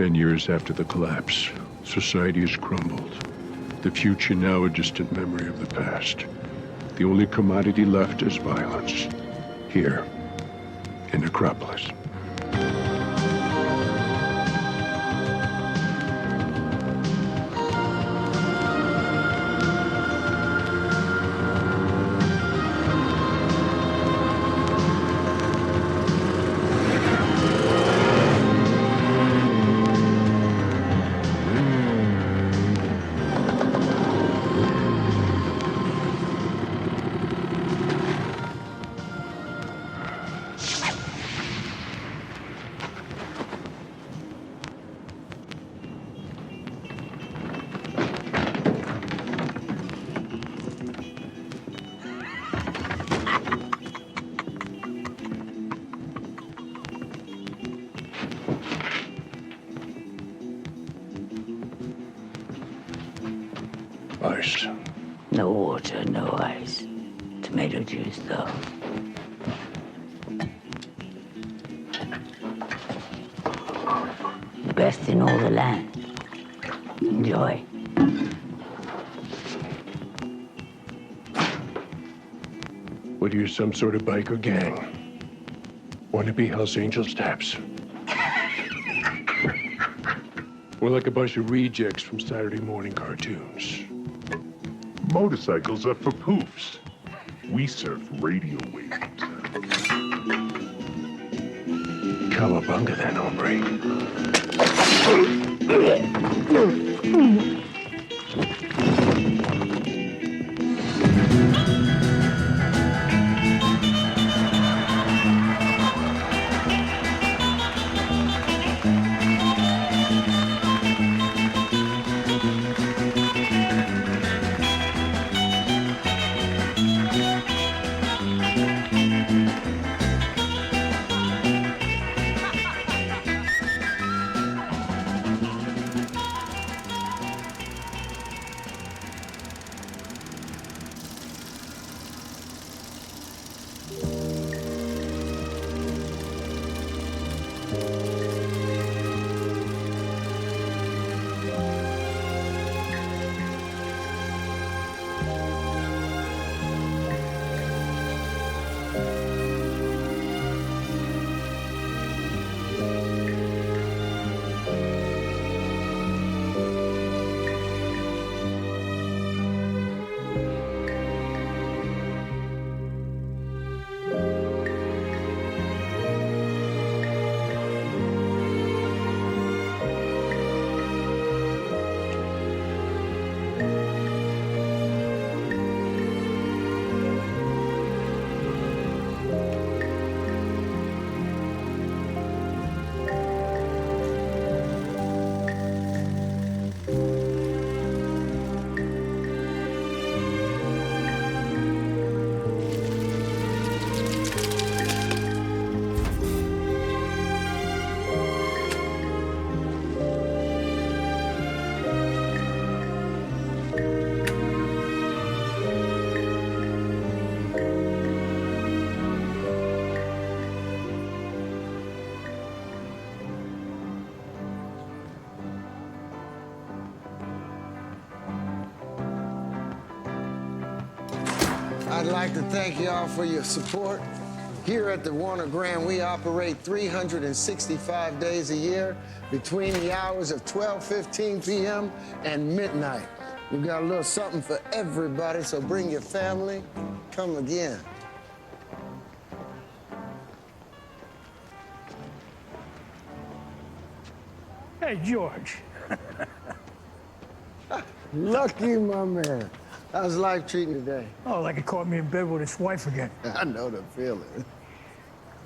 10 years after the collapse, society has crumbled. The future now a distant memory of the past. The only commodity left is violence. Here, in Necropolis. Ice. No water, no ice. Tomato juice, though. The best in all the land. Enjoy. What are you, some sort of biker gang? Want to be Hells Angels taps? We're like a bunch of rejects from Saturday morning cartoons. Motorcycles are for poofs. We surf radio waves. Cowabunga then, hombre. I'd like to thank y'all for your support. Here at the Warner Grand, we operate 365 days a year between the hours of 12:15 p.m. and midnight. We've got a little something for everybody, so bring your family. Come again. Hey, George. Lucky, my man. How's life treating you today? Oh, like it caught me in bed with his wife again. I know the feeling.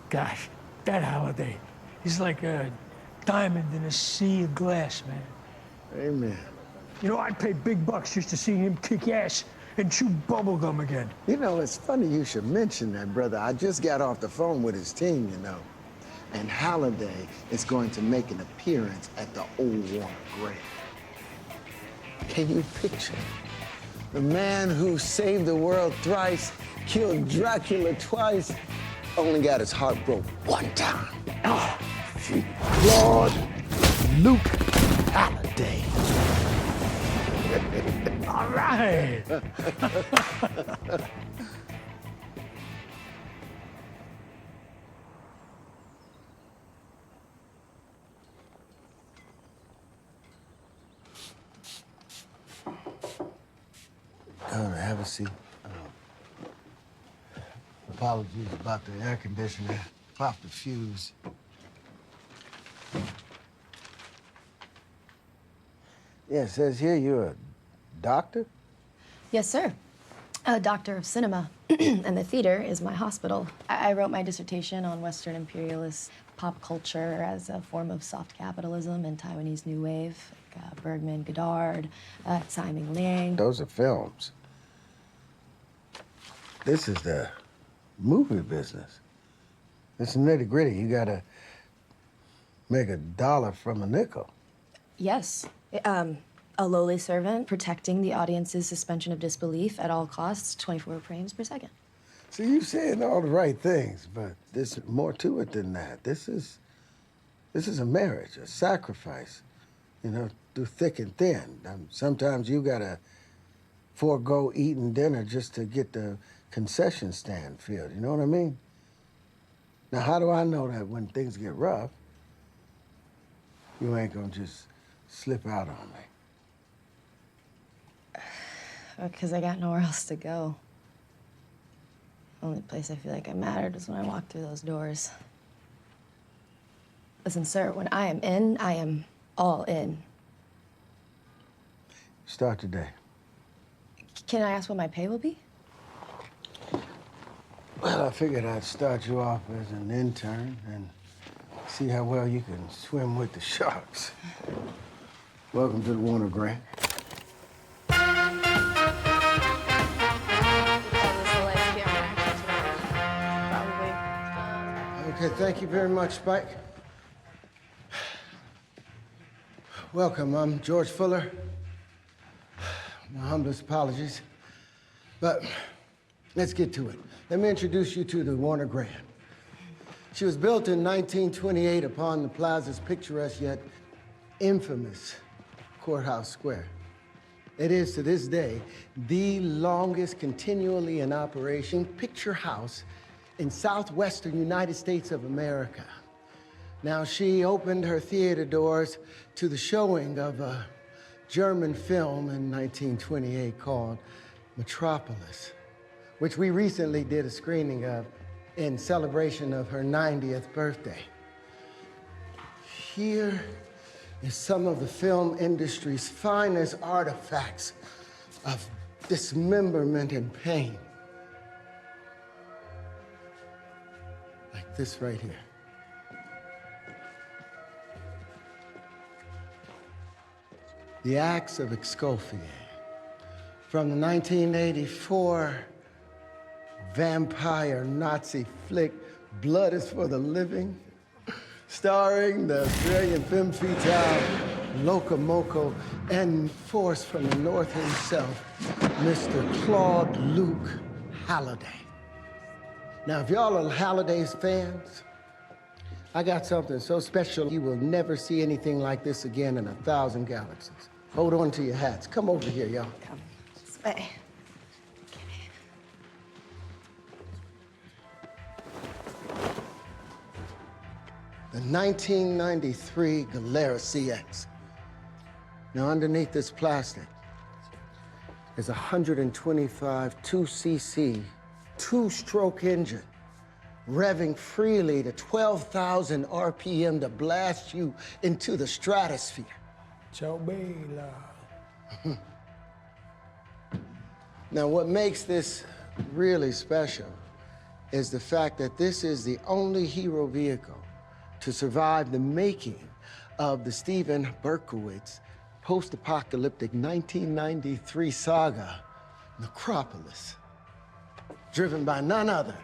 Gosh, that holiday. He's like a diamond in a sea of glass, man. Amen. You know, I'd pay big bucks just to see him kick ass and chew bubblegum again. You know, it's funny you should mention that, brother. I just got off the phone with his team, you know. And Halliday is going to make an appearance at the old Warner Grand. Can you picture the man who saved the world thrice, killed Dracula twice, only got his heart broke one time? Oh, Lord, Luke Halliday. All right. Have a seat. Apologies about the air conditioner. Popped the fuse. Yeah, it says here you're a doctor? Yes, sir. A doctor of cinema, and the theater is my hospital. I wrote my dissertation on Western imperialist pop culture as a form of soft capitalism and Taiwanese New Wave, like Bergman, Godard, Tsai Ming Liang. Those are films. This is the movie business. It's nitty gritty. You gotta make $1 from a nickel. Yes. A lowly servant protecting the audience's suspension of disbelief at all costs, 24 frames per second. So you're saying all the right things, but there's more to it than that. This is a marriage, a sacrifice, you know, through thick and thin. Sometimes you gotta forego eating dinner just to get the concession stand filled, you know what I mean? Now, how do I know that when things get rough, you ain't gonna just slip out on me? Because I got nowhere else to go. The only place I feel like I mattered is when I walked through those doors. Listen, sir, when I am in, I am all in. Start today. Can I ask what my pay will be? Well, I figured I'd start you off as an intern and see how well you can swim with the sharks. Welcome to the Warner Grant. Okay, thank you very much, Spike. Welcome, I'm George Fuller. My humblest apologies. But let's get to it. Let me introduce you to the Warner Grant. She was built in 1928 upon the plaza's picturesque yet infamous Courthouse Square. It is, to this day, the longest continually in operation picture house in southwestern United States of America. Now, she opened her theater doors to the showing of a German film in 1928 called Metropolis, which we recently did a screening of in celebration of her 90th birthday. Here is some of the film industry's finest artifacts of dismemberment and pain. Like this right here. The Acts of Exculpation, from the 1984 vampire Nazi flick, Blood is for the Living, starring the Australian femme fatale Locomoco and force from the North himself, Mr. Claude Luke Halliday. Now, if y'all are Halliday's fans, I got something so special you will never see anything like this again in 1,000 galaxies. Hold on to your hats. Come over here, y'all. Come this way. The 1993 Galera CX. Now, underneath this plastic is a 125 2cc, two-stroke engine, revving freely to 12,000 RPM to blast you into the stratosphere. Chobela. Now, what makes this really special is the fact that this is the only hero vehicle to survive the making of the Steven Berkowitz post-apocalyptic 1993 saga, Necropolis, driven by none other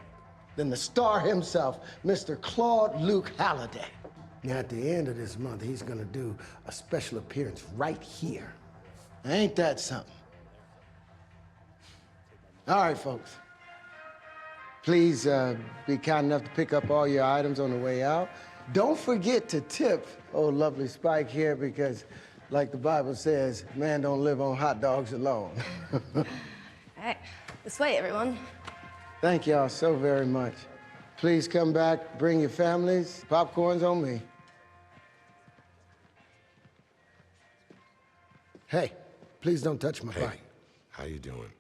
than the star himself, Mr. Claude Luke Halliday. Now, at the end of this month, he's gonna do a special appearance right here. Now, ain't that something? All right, folks. Please be kind enough to pick up all your items on the way out. Don't forget to tip old lovely Spike here because, like the Bible says, man don't live on hot dogs alone. All right, this way, everyone. Thank y'all so very much. Please come back, bring your families. Popcorn's on me. Hey, please don't touch my bike. How you doing?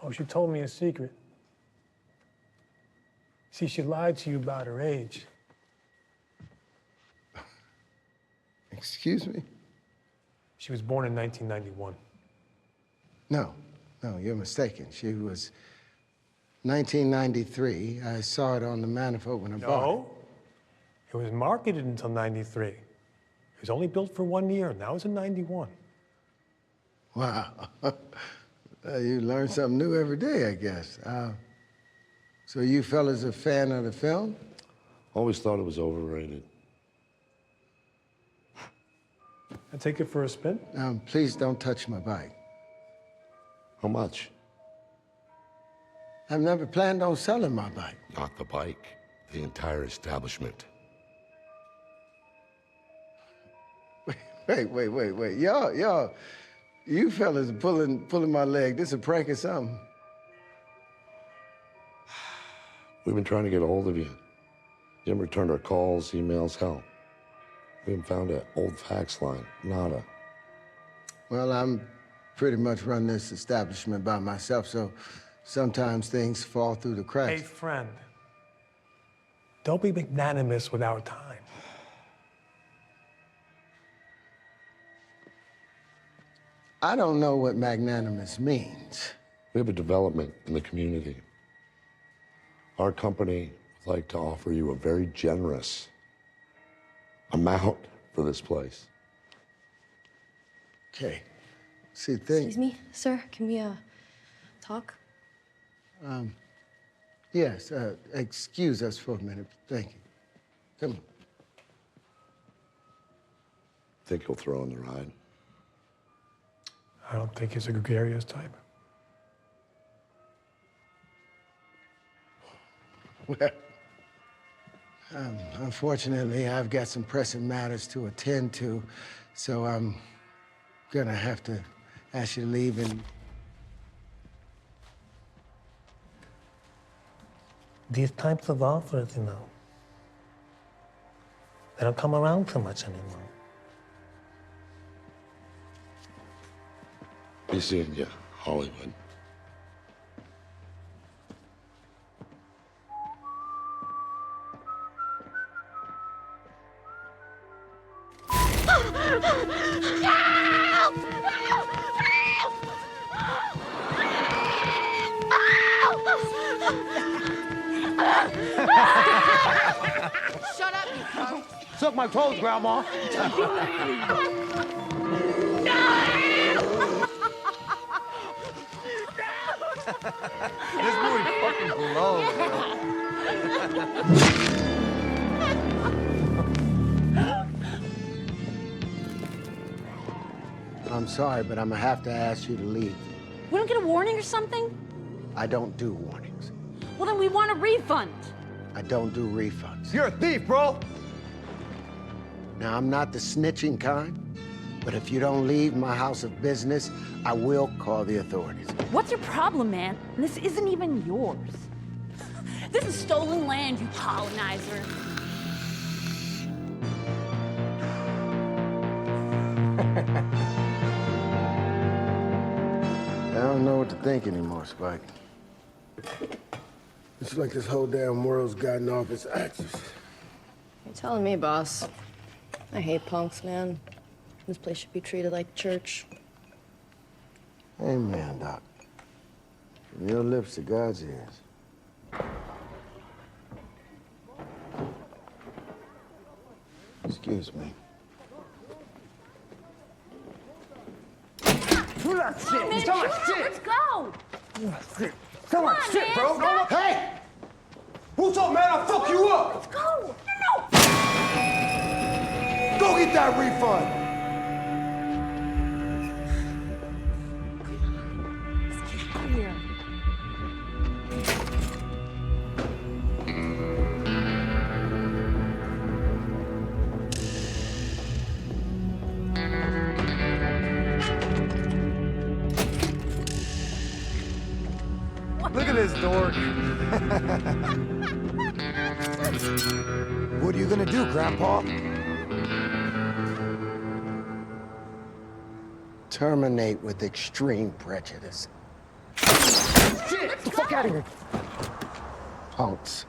Oh, she told me a secret. See, she lied to you about her age. Excuse me? She was born in 1991. No, you're mistaken. She was 1993. I saw it on the manifold when I bought it. No, it was marketed until 93. It was only built for 1 year. Now it's in 91. Wow. You learn something new every day, I guess. So you fellas a fan of the film? Always thought it was overrated. I take it for a spin? Please don't touch my bike. How much? I've never planned on selling my bike. Not the bike, the entire establishment. Wait. Y'all, you fellas are pulling my leg. This a prank or something? We've been trying to get a hold of you. You haven't returned our calls, emails, hell. We haven't found an old fax line, nada. Well, I'm pretty much run this establishment by myself, so sometimes things fall through the Hey, cracks. friend, don't be magnanimous with our time. I don't know what magnanimous means. We have a development in the community. Our company would like to offer you a very generous amount for this place. Okay. See, thing. Excuse me, sir. Can we talk? Yes, excuse us for a minute. Thank you. Come on. Think he'll throw in the ride? I don't think he's a gregarious type. Well, unfortunately, I've got some pressing matters to attend to, so I'm gonna have to ask you to leave and... These types of offers, you know, they don't come around too much anymore. Be seeing you, Hollywood. Shut up, you cunt! Suck my toes, Grandma. This movie fucking blows. I'm sorry, but I'm gonna have to ask you to leave. We don't get a warning or something? I don't do warnings. Well, then we want a refund. I don't do refunds. You're a thief, bro. Now, I'm not the snitching kind, but if you don't leave my house of business, I will call the authorities. What's your problem, man? This isn't even yours. This is stolen land, you colonizer. I don't know what to think anymore, Spike. It's like this whole damn world's gotten off its axis. You're telling me, boss. I hate punks, man. This place should be treated like church. Amen, Doc. From your lips to God's ears. Excuse me. Who that shit? Man, Tell my chill out, let's shit. go! Tell my on, shit, man. bro. Hey! Who told man I'll fuck you up? Let's go! No! Go get that refund. Let's get out of here. Look at this dork. What are you gonna do, Grandpa? Terminate with extreme prejudice. Shit! Get the fuck out of here! Punks.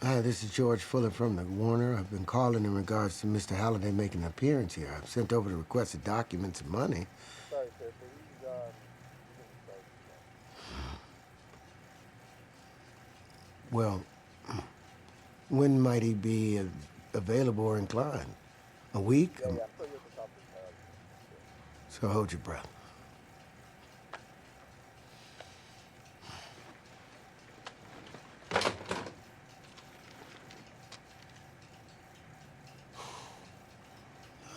Hi, this is George Fuller from the Warner. I've been calling in regards to Mr. Halliday making an appearance here. I've sent over the requested documents and money. Sorry, sir. Well, when might he be available or inclined? A week? Yeah, I'm still here at the top of the town. So hold your breath.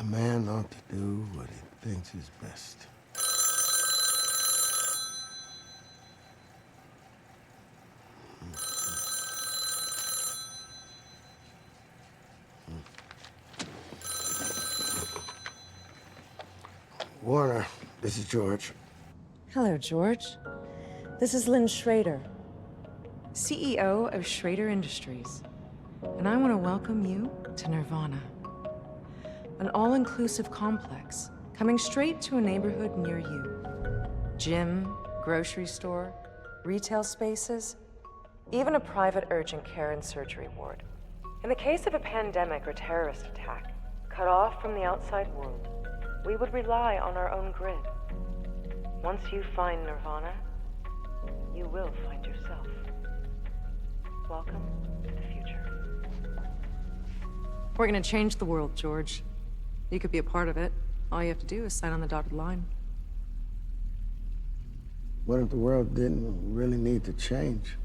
A man ought to do what he thinks is best. Warner, this is George. Hello, George. This is Lynn Schrader, CEO of Schrader Industries. And I want to welcome you to Nirvana. An all-inclusive complex coming straight to a neighborhood near you. Gym, grocery store, retail spaces, even a private urgent care and surgery ward. In the case of a pandemic or terrorist attack, cut off from the outside world, we would rely on our own grid. Once you find Nirvana, you will find yourself. Welcome to the future. We're gonna change the world, George. You could be a part of it. All you have to do is sign on the dotted line. What if the world didn't really need to change?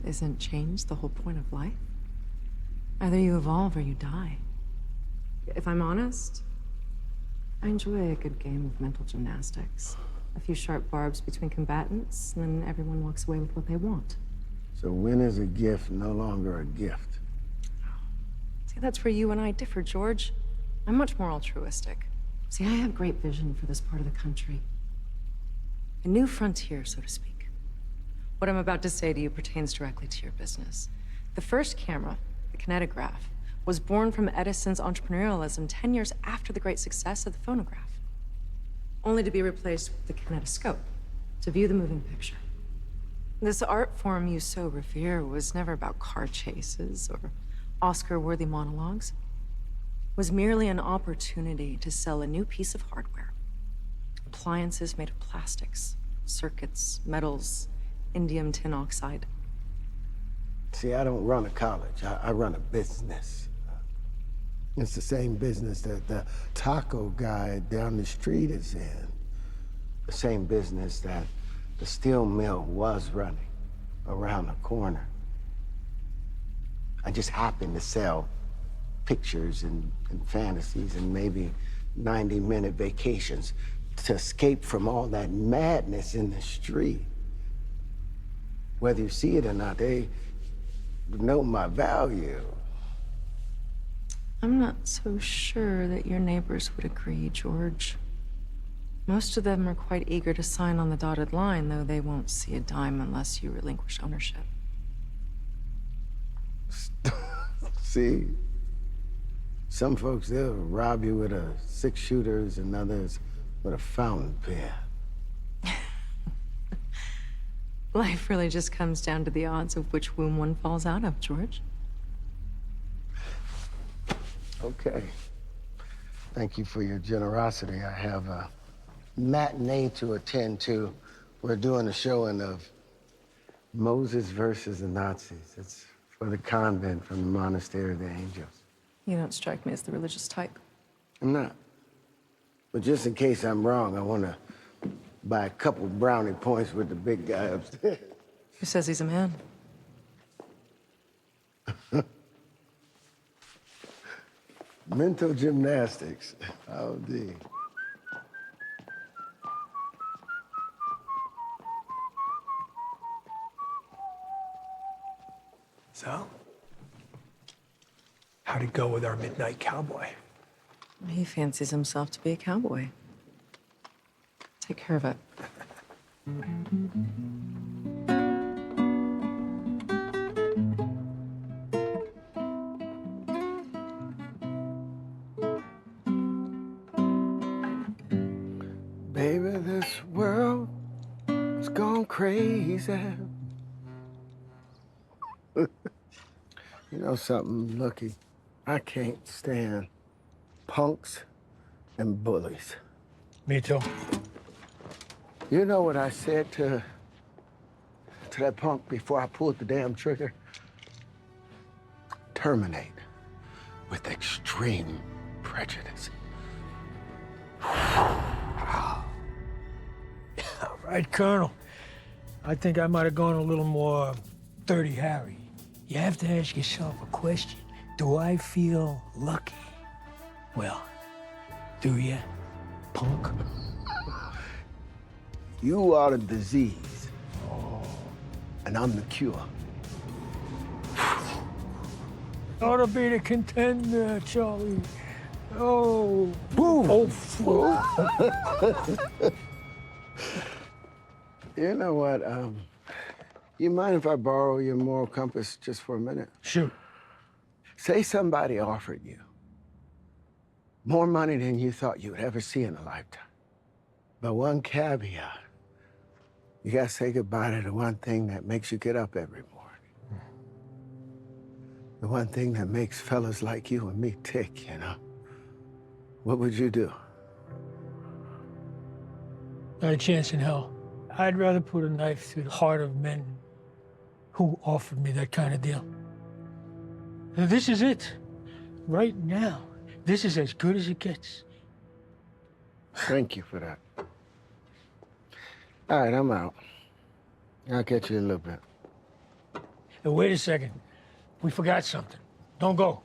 Isn't change the whole point of life? Either you evolve or you die. If I'm honest, I enjoy a good game of mental gymnastics. A few sharp barbs between combatants, and then everyone walks away with what they want. So when is a gift no longer a gift? See, that's where you and I differ, George. I'm much more altruistic. See, I have great vision for this part of the country. A new frontier, so to speak. What I'm about to say to you pertains directly to your business. The first camera, the kinetograph, was born from Edison's entrepreneurialism 10 years after the great success of the phonograph, only to be replaced with the kinetoscope to view the moving picture. This art form you so revere was never about car chases or Oscar-worthy monologues. It was merely an opportunity to sell a new piece of hardware. Appliances made of plastics, circuits, metals, indium tin oxide. See, I don't run a college. I run a business. It's the same business that the taco guy down the street is in. The same business that the steel mill was running around the corner. I just happen to sell pictures and fantasies and maybe 90-minute vacations to escape from all that madness in the street. Whether you see it or not, they know my value. I'm not so sure that your neighbors would agree, George. Most of them are quite eager to sign on the dotted line, though they won't see a dime unless you relinquish ownership. See? Some folks, they'll rob you with a 6-shooters and others with a fountain pen. Life really just comes down to the odds of which womb one falls out of, George. Okay. Thank you for your generosity. I have a matinee to attend to. We're doing a showing of Moses versus the Nazis. It's for the convent from the Monastery of the Angels. You don't strike me as the religious type. I'm not. But just in case I'm wrong, I want to buy a couple brownie points with the big guy upstairs. Who says he's a man? Mental gymnastics. Oh, D. So, how'd it go with our midnight cowboy? He fancies himself to be a cowboy. Take care of it. Baby, this world has gone crazy. You know something, Lucky? I can't stand punks and bullies. Me too. You know what I said to that punk before I pulled the damn trigger? Terminate with extreme prejudice. All right, Colonel. I think I might have gone a little more Dirty Harry. You have to ask yourself a question. Do I feel lucky? Well, do you, punk? You are the disease, and I'm the cure. Ought to be the contender, Charlie. Oh. Boom. Oh. You know what? You mind if I borrow your moral compass just for a minute? Shoot. Say somebody offered you more money than you thought you would ever see in a lifetime. But one caveat. You gotta say goodbye to the one thing that makes you get up every morning. The one thing that makes fellas like you and me tick, you know? What would you do? Not a chance in hell. I'd rather put a knife through the heart of men who offered me that kind of deal. And this is it. Right now. This is as good as it gets. Thank you for that. All right, I'm out. I'll catch you in a little bit. Hey, wait a second. We forgot something. Don't go.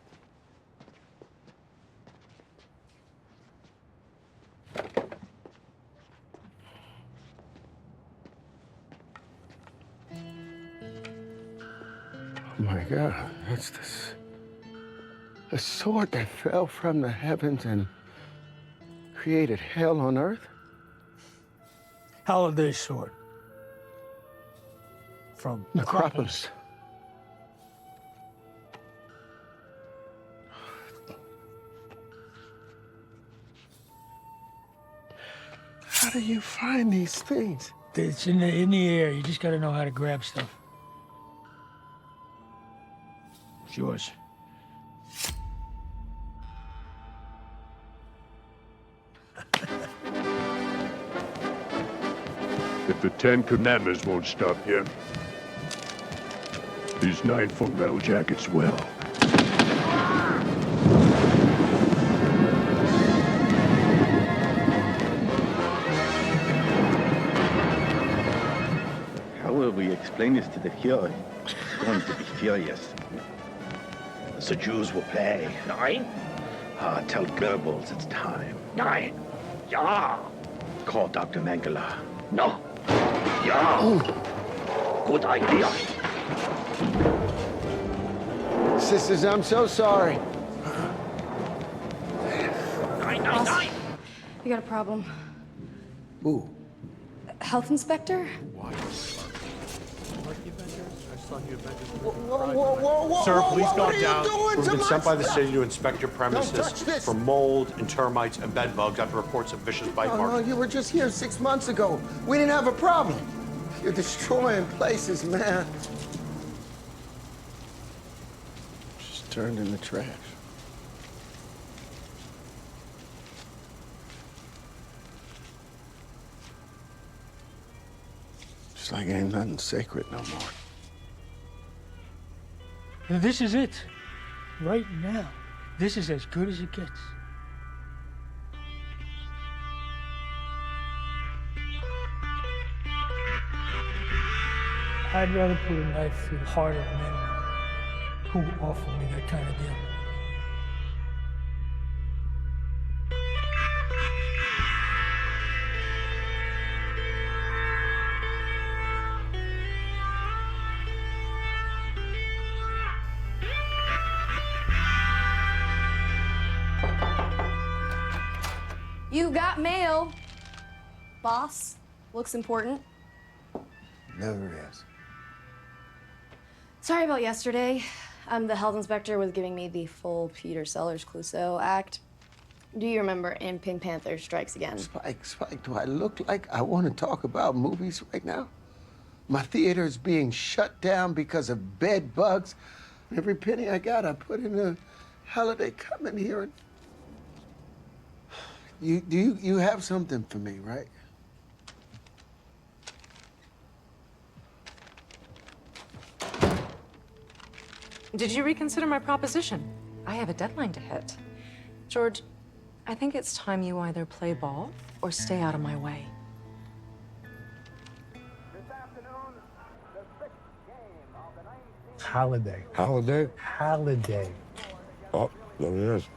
Oh my God, that's the sword that fell from the heavens and created hell on earth? Halliday's sword. From Necropolis. How do you find these things? It's in the air. You just gotta know how to grab stuff. It's yours. If the 10 Commandments won't stop you, these 9 full metal jackets will. How will we explain this to the Fuhrer? He's going to be furious. The Jews will pay. Nein. Tell Goebbels it's time. Nein. Ja. Call Dr. Mengele. No. Ja. Good idea. Sisters, I'm so sorry. Nein, nein, nein. We got a problem. Ooh. Health inspector? Sir, please what go are you down. doing We've to been my sent by the stuff? city to inspect your premises Don't touch this. for mold and termites and bed bugs after reports of vicious bite Oh, marks. no, you were just here 6 months ago. We didn't have a problem. You're destroying places, man. Just turned into trash. It's like ain't nothing sacred no more. And this is it. Right now. This is as good as it gets. I'd rather put a knife through the heart of men who offer me that kind of deal. You got mail, boss. Looks important. Never is. Sorry about yesterday. The health inspector was giving me the full Peter Sellers Clouseau act. Do you remember in Pink Panther Strikes Again? Spike, do I look like I want to talk about movies right now? My theater is being shut down because of bed bugs. Every penny I got, I put in a holiday coming here. And you have something for me, right? Did you reconsider my proposition? I have a deadline to hit. George, I think it's time you either play ball or stay out of my way. Holiday. Holiday? Holiday. Oh, there he is.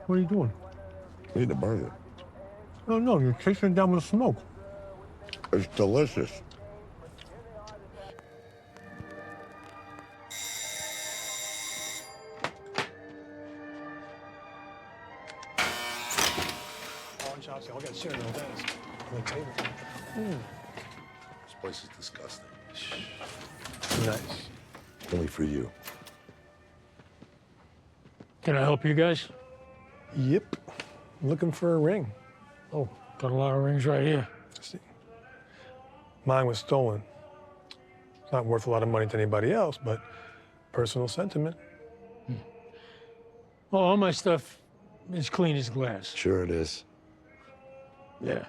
What are you doing? Eat a burger. No, you're chasing it down with smoke. It's delicious. I got cereal on the table. This place is disgusting. Nice. Only for you. Can I help you guys? Yep. Looking for a ring. Oh, got a lot of rings right here. See. Mine was stolen. It's not worth a lot of money to anybody else, but personal sentiment. Well, all my stuff is clean as glass. Sure it is. Yeah.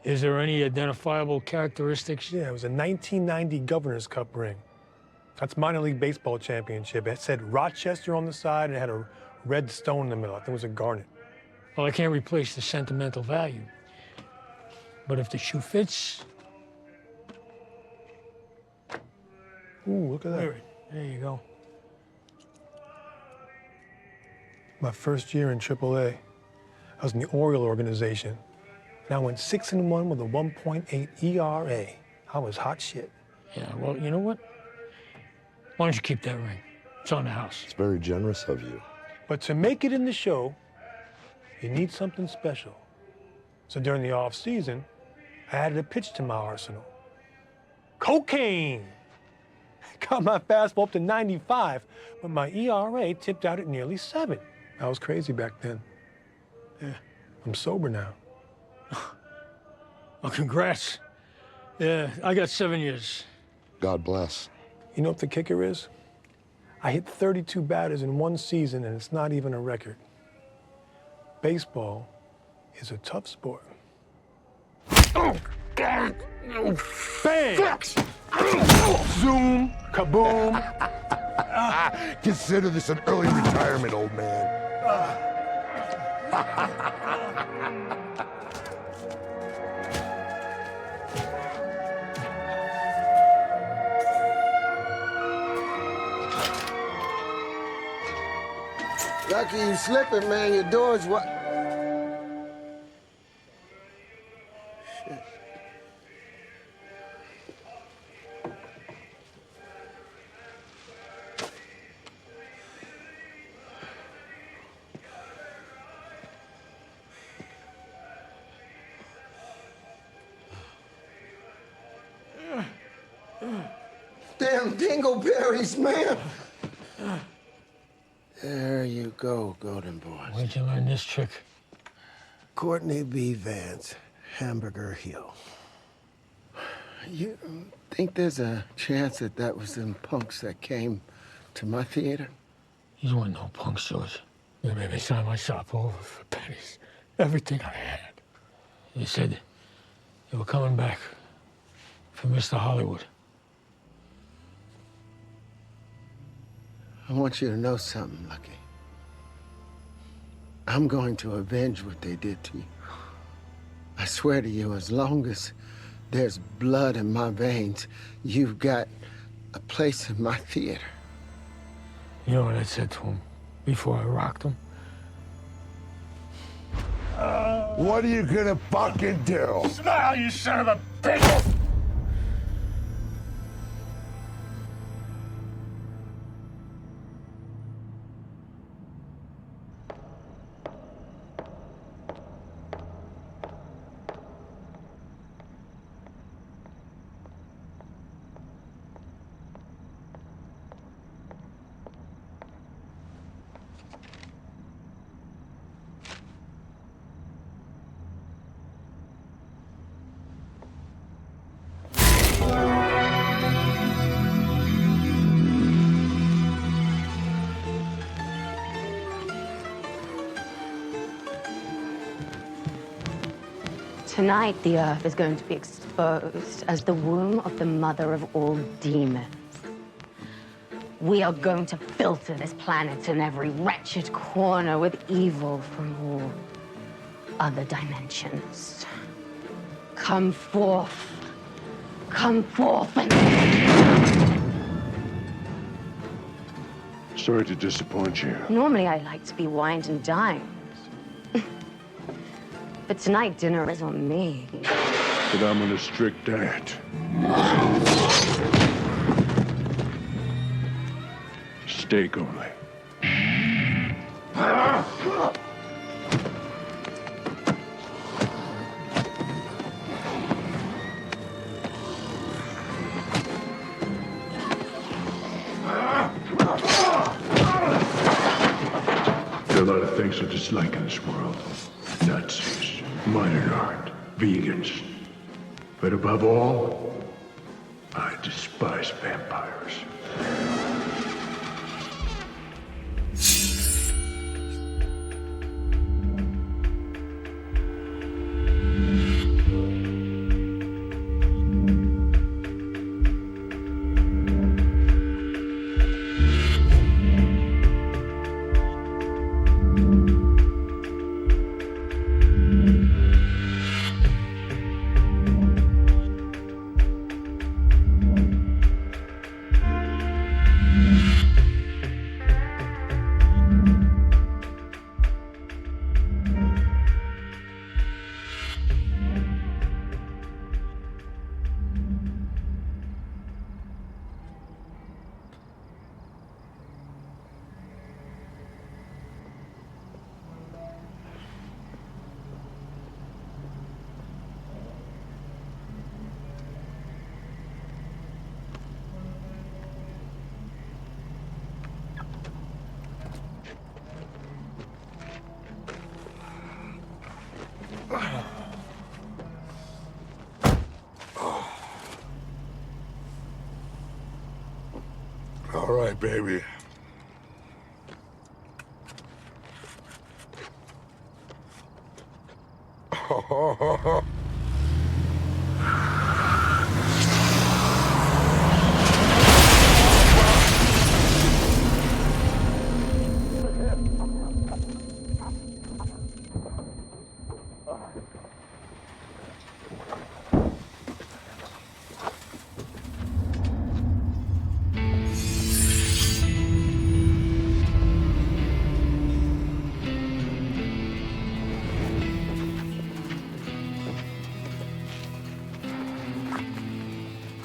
Is there any identifiable characteristics? Yeah, it was a 1990 Governor's Cup ring. That's minor league baseball championship. It said Rochester on the side and it had a red stone in the middle. I think it was a garnet. Well, I can't replace the sentimental value. But if the shoe fits... Ooh, look at that. There you go. My first year in AAA, I was in the Oriole organization. And I went 6-1 with a 1.8 ERA. I was hot shit. Yeah, well, you know what? Why don't you keep that ring? It's on the house. It's very generous of you. But to make it in the show, you need something special. So during the off season, I added a pitch to my arsenal. Cocaine! Got my fastball up to 95, but my ERA tipped out at nearly 7. I was crazy back then. Yeah, I'm sober now. Well, congrats. Yeah, I got 7 years. God bless. You know what the kicker is? I hit 32 batters in one season, and it's not even a record. Baseball is a tough sport. Oh, God! Bang! Zoom! Kaboom! Consider this an early retirement, old man. Lucky you slipping, man. Your door's what? Shit. Damn dingleberries, man. There you go, Golden Boy? Where'd you learn this trick? Courtney B. Vance, Hamburger Hill. You think there's a chance that that was them punks that came to my theater? These weren't no punks, George. They made me sign my shop over for pennies. Everything I had. They said they were coming back for Mr. Hollywood. I want you to know something, Lucky. I'm going to avenge what they did to you. I swear to you, as long as there's blood in my veins, you've got a place in my theater. You know what I said to him before I rocked him? What are you gonna fucking do? Smile, you son of a bitch! Tonight, the earth is going to be exposed as the womb of the mother of all demons. We are going to filter this planet in every wretched corner with evil from all other dimensions. Come forth. Come forth and... Sorry to disappoint you. Normally, I like to be wined and dined. But tonight, dinner is on me. But I'm on a strict diet. Steak only. There are a lot of things I dislike in this world. Nazis, modern art, vegans. But above all, I despise vampires. All right, baby.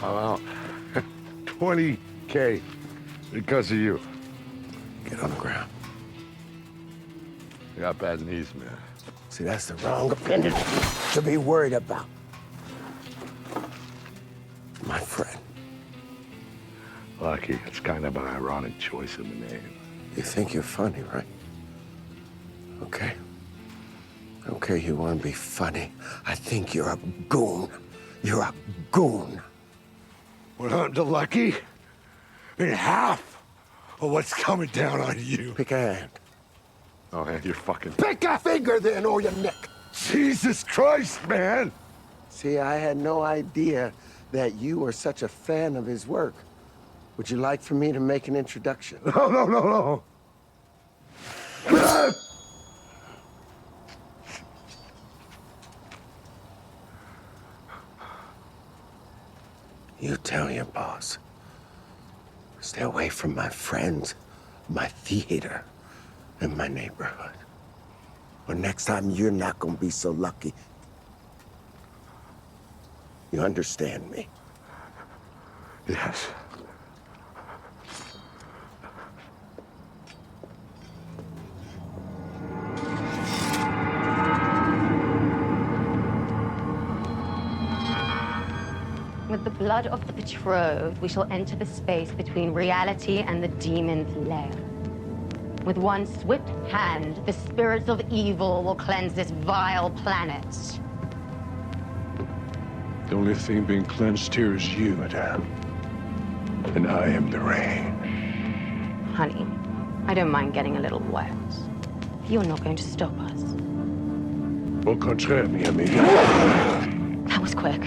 I'm out. 20K because of you. Get on the ground. I got bad knees, man. See, that's the wrong appendage to be worried about. My friend. Lucky, it's kind of an ironic choice of a name. You think you're funny, right? Okay. Okay, you want to be funny. I think you're a goon. You're a goon. We're hunting the lucky in half of what's coming down on you. Pick a hand. Oh, man, you're fucking... Pick a finger then, or your neck. Jesus Christ, man! See, I had no idea that you were such a fan of his work. Would you like for me to make an introduction? No, no, no, no. You tell your boss. Stay away from my friends, my theater, and my neighborhood. Or next time, you're not gonna be so lucky. You understand me? Yes. With the blood of the betrothed, we shall enter the space between reality and the demon's lair. With one swift hand, the spirits of evil will cleanse this vile planet. The only thing being cleansed here is you, madame. And I am the rain. Honey, I don't mind getting a little wet. You're not going to stop us. Au contraire, mi amiga. That was quick.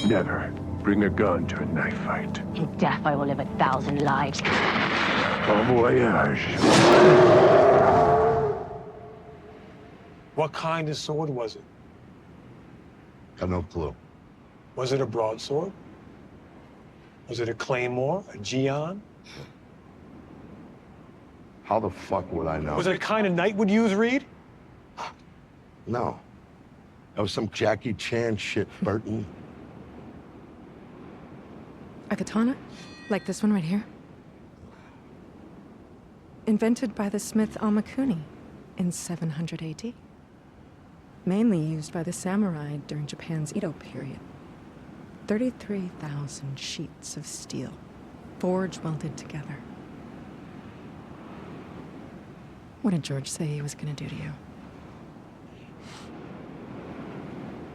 Never bring a gun to a knife fight. In death, I will live 1,000 lives. Bon voyage. What kind of sword was it? Got no clue. Was it a broadsword? Was it a claymore, a geon? How the fuck would I know? Was it a kind a knight would use, Reed? No. That was some Jackie Chan shit, Burton. A katana? Like this one right here? Invented by the smith Amakuni in 700 AD. Mainly used by the samurai during Japan's Edo period. 33,000 sheets of steel, forge welded together. What did George say he was gonna do to you?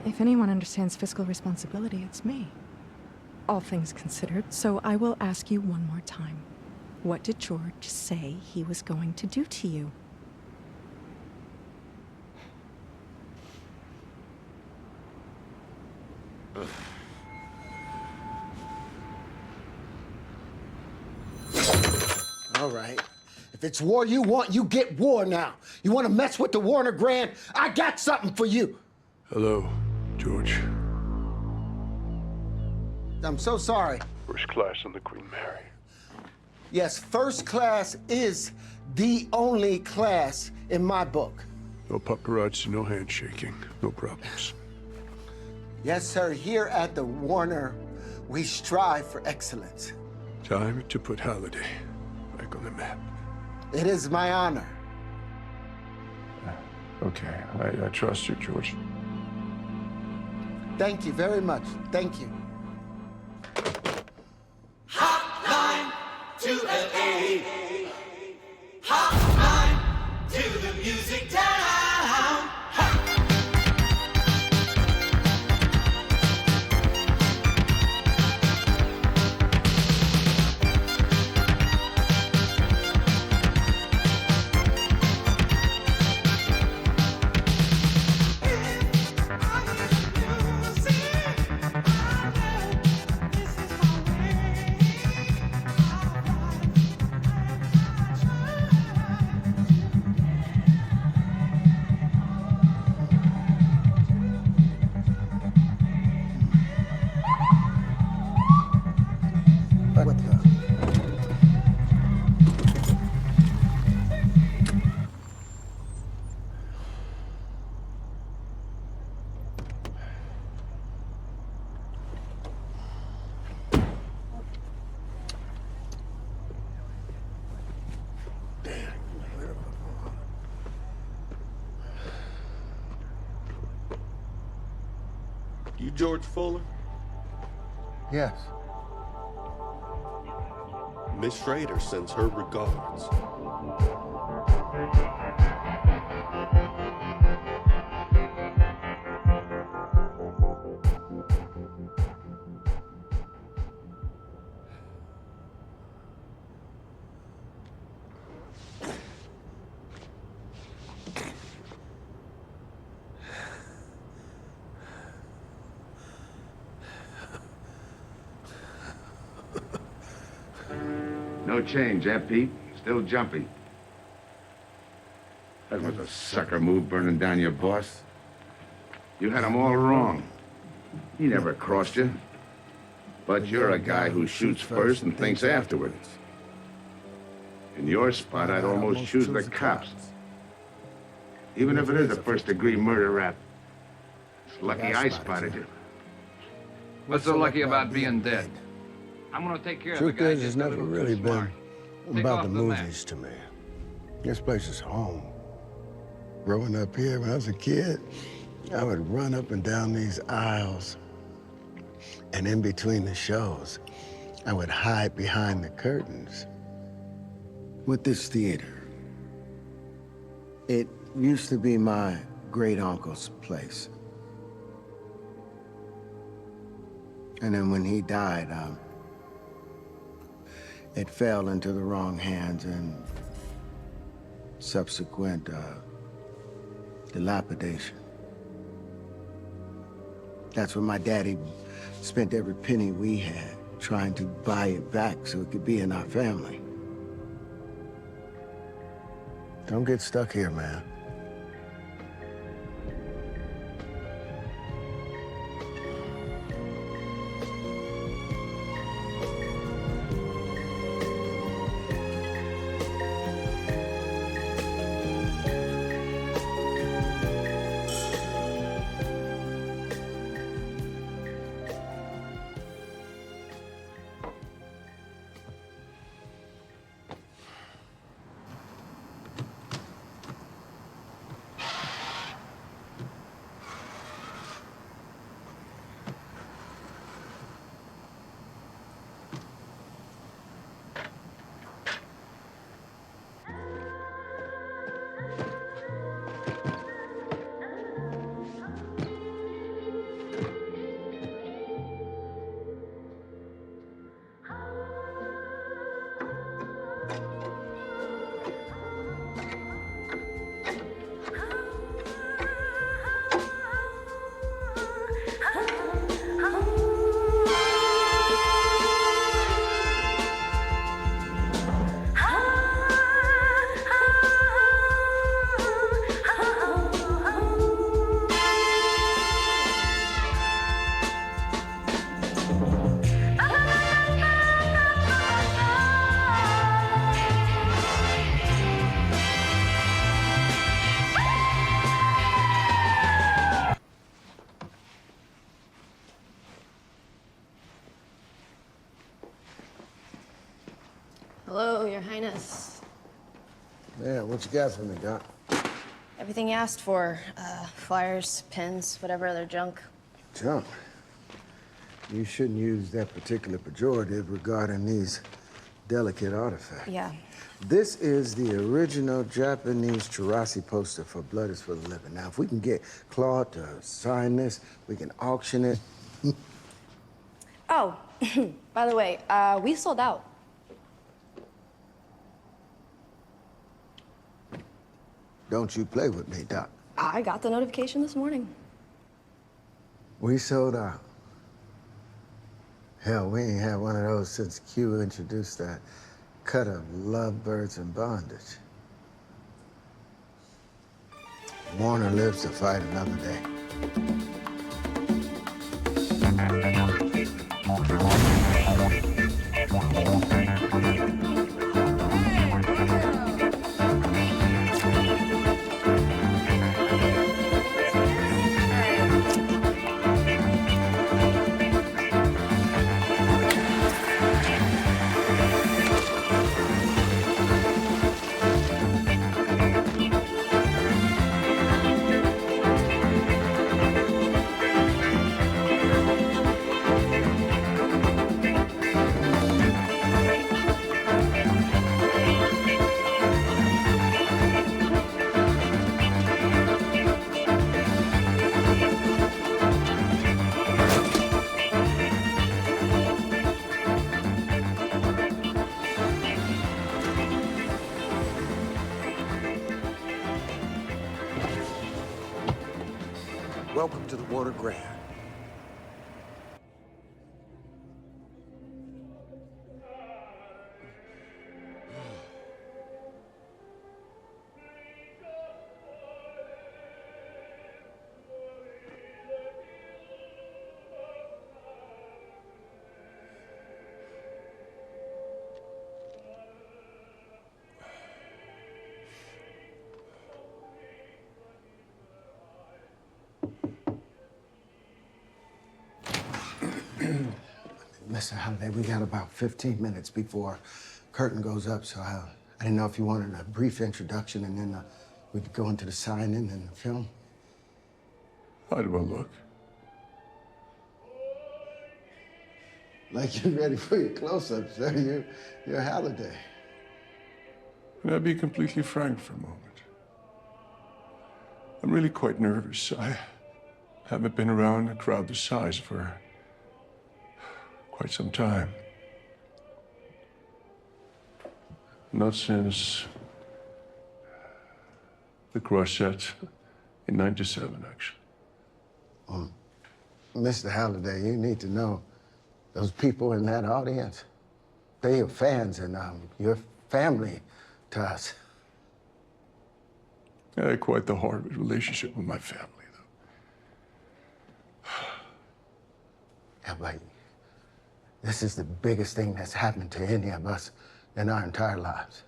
If anyone understands fiscal responsibility, it's me. All things considered, so I will ask you one more time. What did George say he was going to do to you? All right. If it's war you want, you get war now. You want to mess with the Warner Grand? I got something for you. Hello, George. I'm so sorry. First class on the Queen Mary. Yes, first class is the only class in my book. No paparazzi, no handshaking, no problems. Yes, sir. Here at the Warner, we strive for excellence. Time to put Halliday back on the map. It is my honor. Okay, I trust you, George. Thank you very much. Thank you. Hotline to LA. Hotline to the music town. What the? You George Fuller? Yes. Miss Schrader sends her regards. No change, eh, Pete? Still jumpy. That was a sucker move, burning down your boss. You had him all wrong. He never crossed you. But you're a guy who shoots first and thinks afterwards. In your spot, I'd almost choose the cops. Even if it is a first-degree murder rap. It's lucky I spotted you. What's so lucky about being dead? I'm gonna take care of the Truth guy. is, it's never really been Take about off the the map. movies to me. This place is home. Growing up here when I was a kid, I would run up and down these aisles. And in between the shows, I would hide behind the curtains. With this theater, it used to be my great uncle's place. And then when he died, it fell into the wrong hands and subsequent dilapidation. That's when my daddy spent every penny we had trying to buy it back so it could be in our family. Don't get stuck here, man. Hello, Your Highness. Yeah, what you got for me, Doc? Everything you asked for. Flyers, pins, whatever other junk. Junk. You shouldn't use that particular pejorative regarding these delicate artifacts. Yeah. This is the original Japanese Chirasi poster for Blood is for the Living. Now, if we can get Claude to sign this, we can auction it. Oh, by the way, we sold out. Don't you play with me, Doc. I got the notification this morning. We sold out. Hell, we ain't had one of those since Q introduced that cut of lovebirds in bondage. Warner lives to fight another day. Welcome to the Warner Grand. Mr. Halliday, we got about 15 minutes before curtain goes up, so I didn't know if you wanted a brief introduction and then we could go into the signing and the film. How do I look? Like you're ready for your close-up, sir. You're Halliday. Can I be completely frank for a moment? I'm really quite nervous. I haven't been around a crowd this size for quite some time. Not since the Crush set in '97, actually. Mr. Halliday, you need to know those people in that audience, they're your fans and your family to us. I had quite the hard relationship with my family, though. Yeah, but this is the biggest thing that's happened to any of us in our entire lives.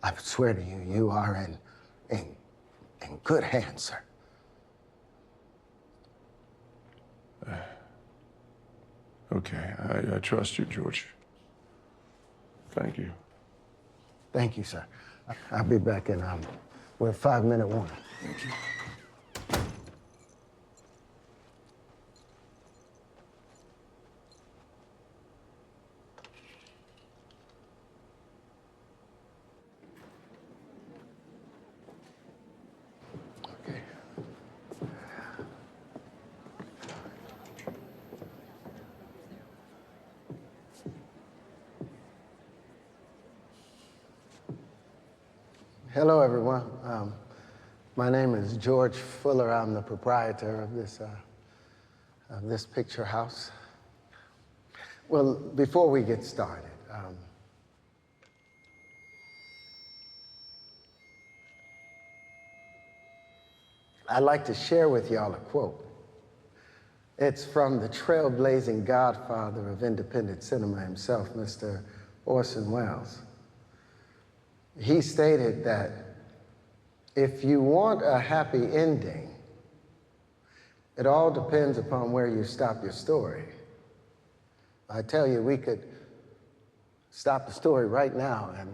I swear to you, you are in good hands, sir. Okay, I trust you, George. Thank you. Thank you, sir. I'll be back in with a 5-minute warning. Thank you. Hello, everyone. My name is George Fuller. I'm the proprietor of this picture house. Well, before we get started, I'd like to share with y'all a quote. It's from the trailblazing godfather of independent cinema himself, Mr. Orson Welles. He stated that if you want a happy ending, it all depends upon where you stop your story. I tell you, we could stop the story right now and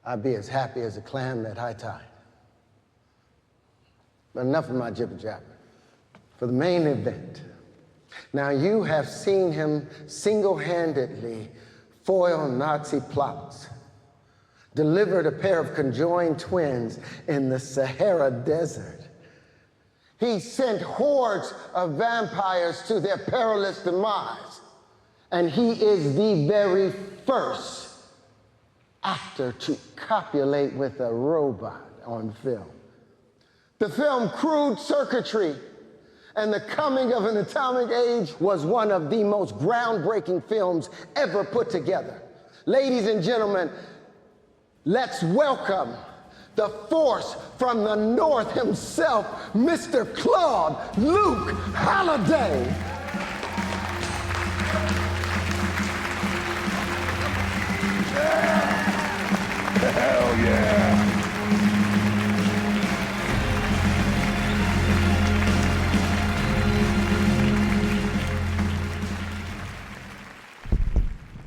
I'd be as happy as a clam at high tide. But enough of my jibber-jabber. For the main event. Now, you have seen him single-handedly foil Nazi plots, delivered a pair of conjoined twins in the Sahara Desert. He sent hordes of vampires to their perilous demise. And he is the very first actor to copulate with a robot on film. The film Crude Circuitry and the Coming of an Atomic Age was one of the most groundbreaking films ever put together. Ladies and gentlemen, let's welcome the force from the North himself, Mr. Claude Luke Halliday. Hell yeah!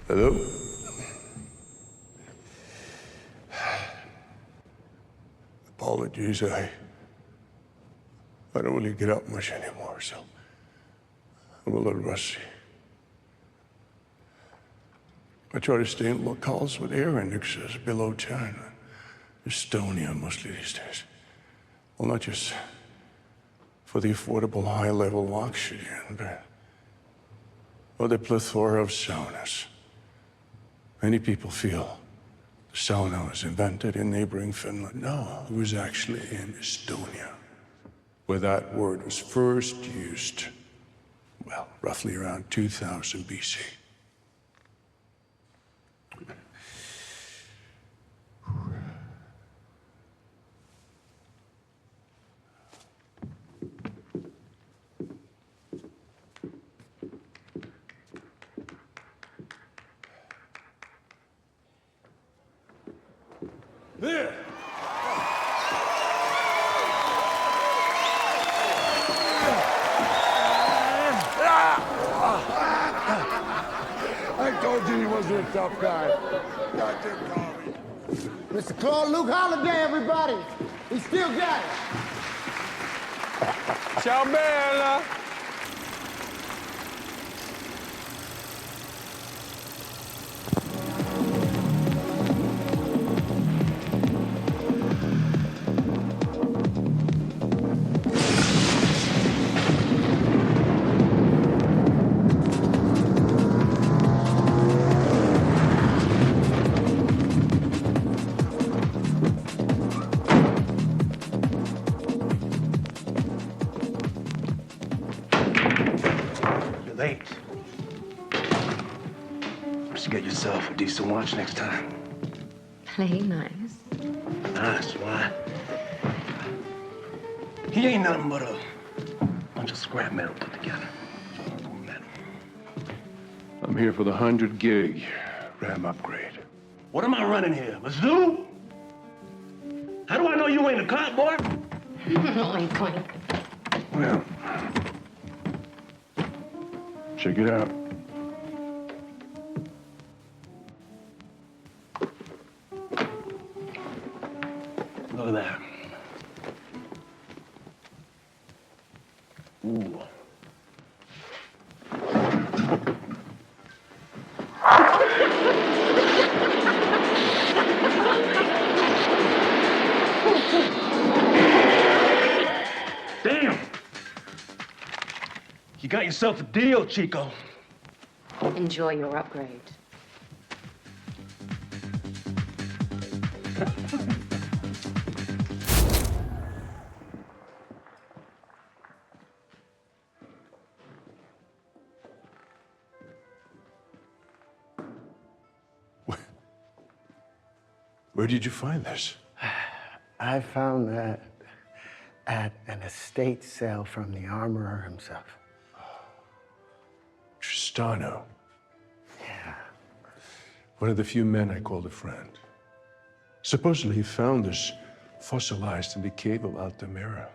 Hello? Apologies, I don't really get up much anymore, so I'm a little rusty. I try to stay in locales with air indexes below 10. Estonia mostly these days. Well, not just for the affordable high-level oxygen, but for the plethora of saunas. Many people feel the sauna was invented in neighboring Finland. No, it was actually in Estonia, where that word was first used, well, roughly around 2000 BC. There! tough guy. Mr. Claude Luke Holiday, everybody. He still got it. Ciao, Bella. You're late. Just get yourself a decent watch next time. Play nice. Nice, why? He ain't nothing but a bunch of scrap metal put together. Metal. I'm here for the 100 gig RAM upgrade. What am I running here? Mizzou? How do I know you ain't a cop, boy? Oink, oink. Well, check it out. Look at that. Ooh. Damn! You got yourself a deal, Chico. Enjoy your upgrade. Where did you find this? I found that at an estate sale from the armorer himself. Tristano. Yeah. One of the few men I called a friend. Supposedly he found this fossilized in the cave of Altamira.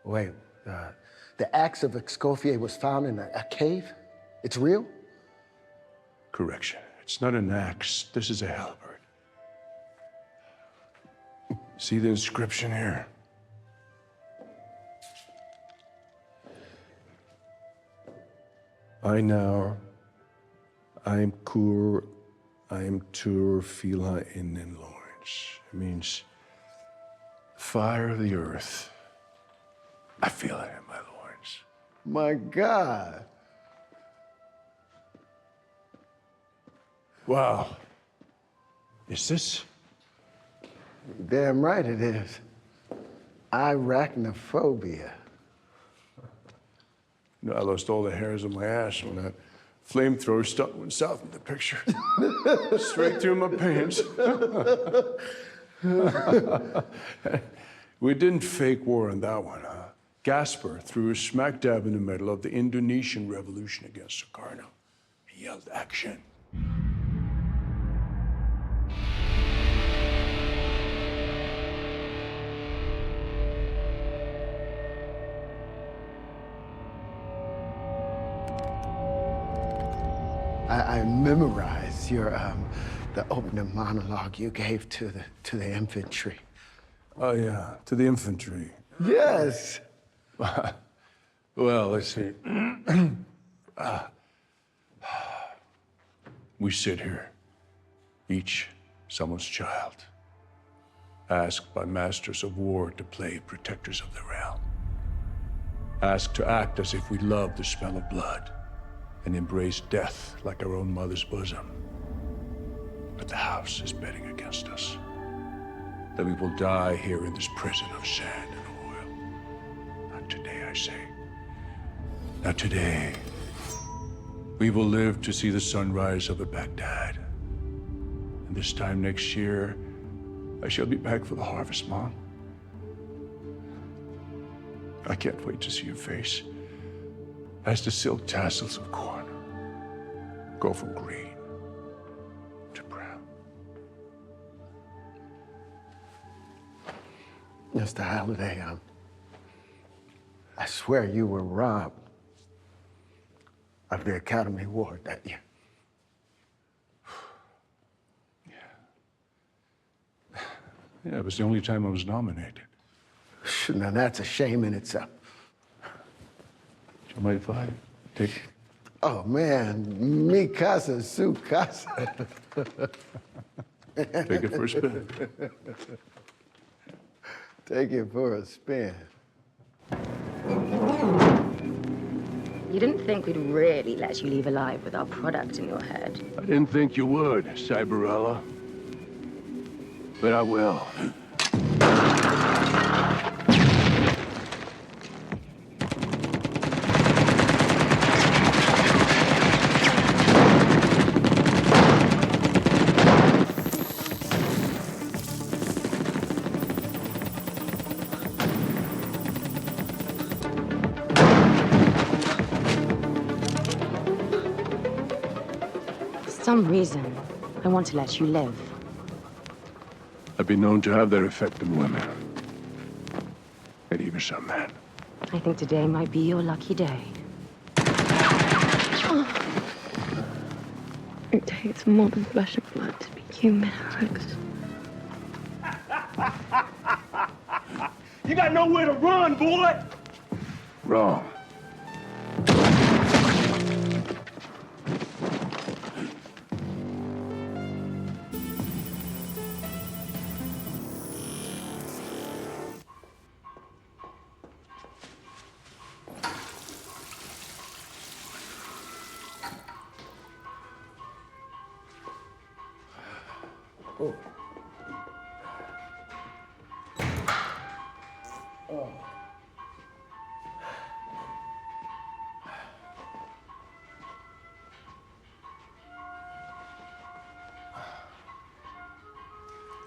Wait, the axe of Escoffier was found in a cave? It's real? Correction. It's not an axe. This is a halberd. See the inscription here? I am Kur, I am Tur, Fila in Lawrence. It means fire of the earth. I feel it in my loins. My God. Wow. Is this? Damn right it is. Arachnophobia. You know, I lost all the hairs on my ass when that flamethrower stuck went south in the picture. Straight through my pants. We didn't fake war on that one, huh? Gasper threw us smack dab in the middle of the Indonesian revolution against Sukarno. He yelled action. I memorized your the opening monologue you gave to the infantry. Oh yeah, to the infantry. Yes. Well, let's see. We sit here, each someone's child, asked by masters of war to play protectors of the realm, asked to act as if we loved the smell of blood and embrace death like our own mother's bosom. But the house is betting against us, that we will die here in this prison of sand and oil. Not today, I say. Not today. We will live to see the sunrise over Baghdad. And this time next year, I shall be back for the harvest, Mom. I can't wait to see your face as the silk tassels of corn go from green to brown. Mr. Halliday, I swear you were robbed of the Academy Award that year. Yeah, it was the only time I was nominated. Now that's a shame in itself. Do you mind if I take? Oh man, mi casa, su casa. Take it for a spin. Take it for a spin. You didn't think we'd really let you leave alive with our product in your head. I didn't think you would, Cyberella. But I will. For some reason, I want to let you live. I've been known to have that effect on women. And even some men. I think today might be your lucky day. It takes more than flesh and blood to be human, Alex. You got nowhere to run, boy! Wrong. Oh. Oh.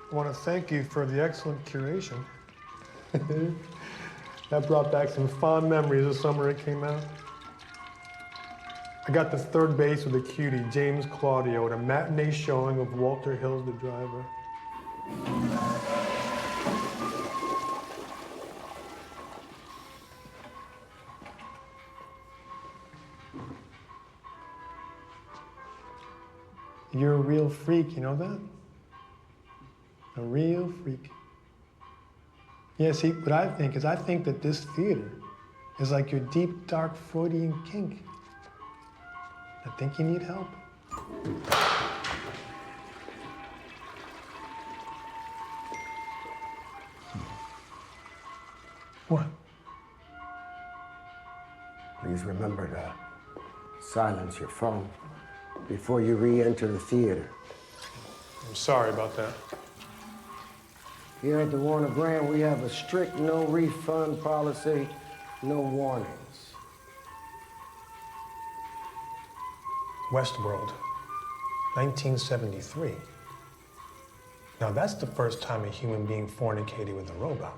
I want to thank you for the excellent curation. That brought back some fond memories of summer it came out. I got to third base with a cutie, James Claudio, at a matinee showing of Walter Hill's The Driver. You're a real freak, you know that? A real freak. Yeah, see, what I think is I think that this theater is like your deep, dark Freudian kink. I think you need help. What? Please remember to silence your phone before you re-enter the theater. I'm sorry about that. Here at the Warner Grand, we have a strict no refund policy, no warnings. Westworld, 1973. Now that's the first time a human being fornicated with a robot.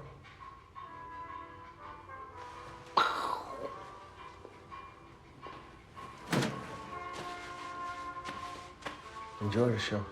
Enjoy the show.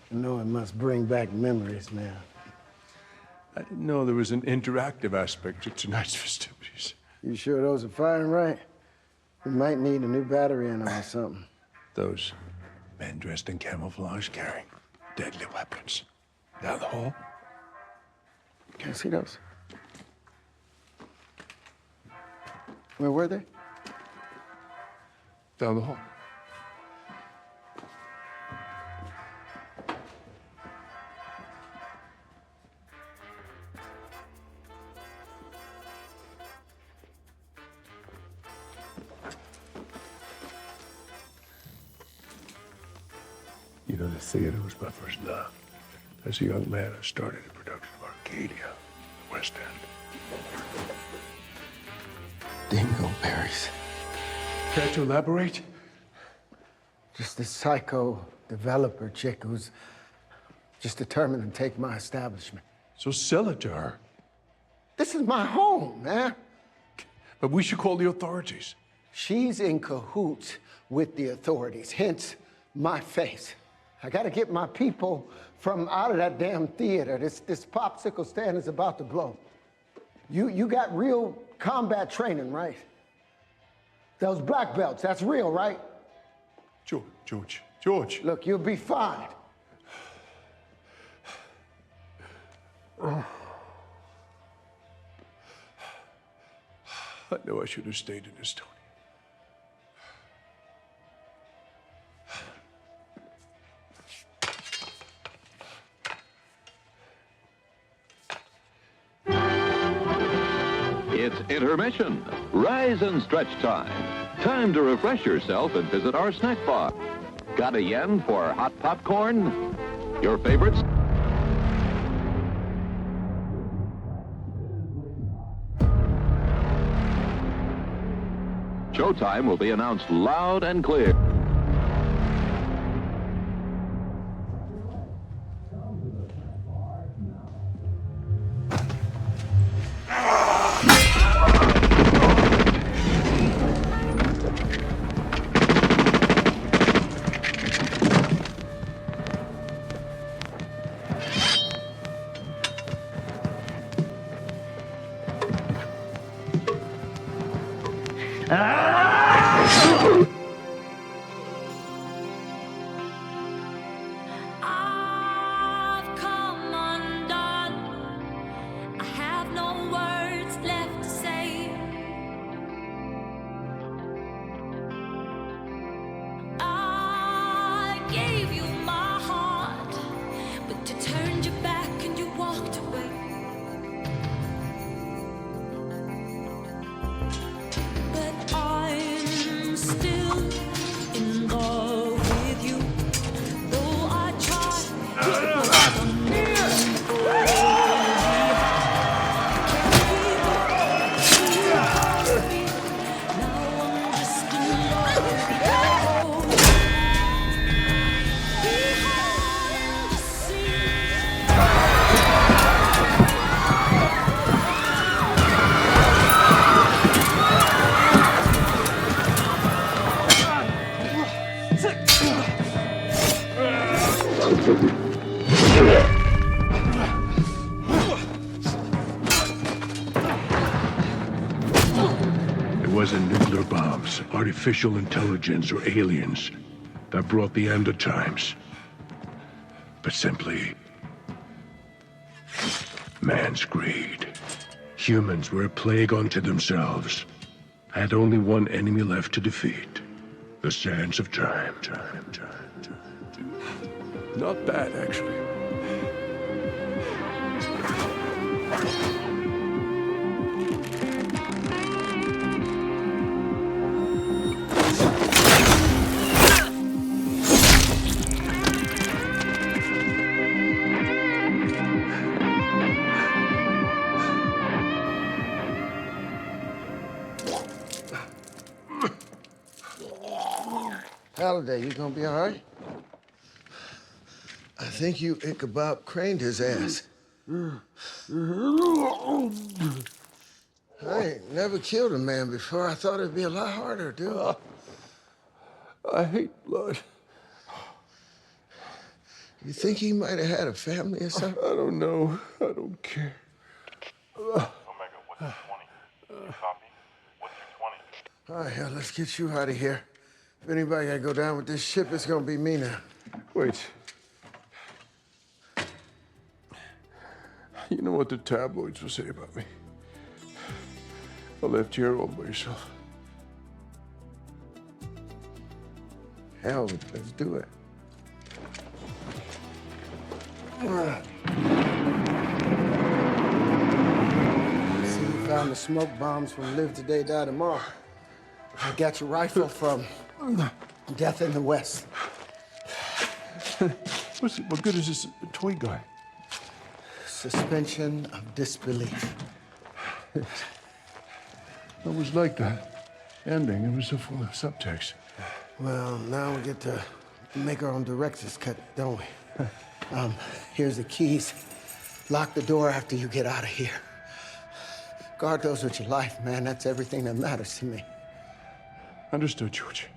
You know, it must bring back memories, man. I didn't know there was an interactive aspect to tonight's festivities. You sure those are firing right? We might need a new battery in them or something. Those men dressed in camouflage carrying deadly weapons. Down the hall? Can I see those? Where were they? Down the hall. You know, the theater was my first love. As a young man, I started a production of Arcadia, the West End. Dingleberries. Care to elaborate? Just this psycho developer chick who's just determined to take my establishment. So sell it to her. This is my home, man. But we should call the authorities. She's in cahoots with the authorities, hence my face. I gotta get my people from out of that damn theater. This popsicle stand is about to blow. You got real combat training, right? Those black belts, that's real, right? George. Look, you'll be fine. I know I should have stayed in this, Tony. It's intermission. Rise and stretch time. Time to refresh yourself and visit our snack bar. Got a yen for hot popcorn? Your favorites? Showtime will be announced loud and clear. I've come undone. I have no words left to say. I gave you my heart, but you turned your back and you walked away. But I'm still in love with you, though I try It wasn't nuclear bombs, artificial intelligence, or aliens that brought the end of times, but simply man's greed. Humans were a plague unto themselves, had only one enemy left to defeat: the sands of time. Not bad, actually. Halliday, you gonna be all right? I think you Ichabod craned his ass. I ain't never killed a man before. I thought it'd be a lot harder, dude. I hate blood. You think he might have had a family or something? I don't know. I don't care. Omega, what's your 20? You copy? What's your 20? All right, hell, let's get you out of here. If anybody gotta go down with this ship, it's gonna be me now. Wait. You know what the tabloids will say about me? I left you here all by yourself. Hell, let's do it. See, you found the smoke bombs from Live Today, Die Tomorrow. I got your rifle from Death in the West. What good is this toy guy? Suspension of disbelief. It was like the ending. It was so full of subtext. Well, now we get to make our own director's cut, don't we? Here's the keys. Lock the door after you get out of here. Guard those with your life, man. That's everything that matters to me. Understood, George.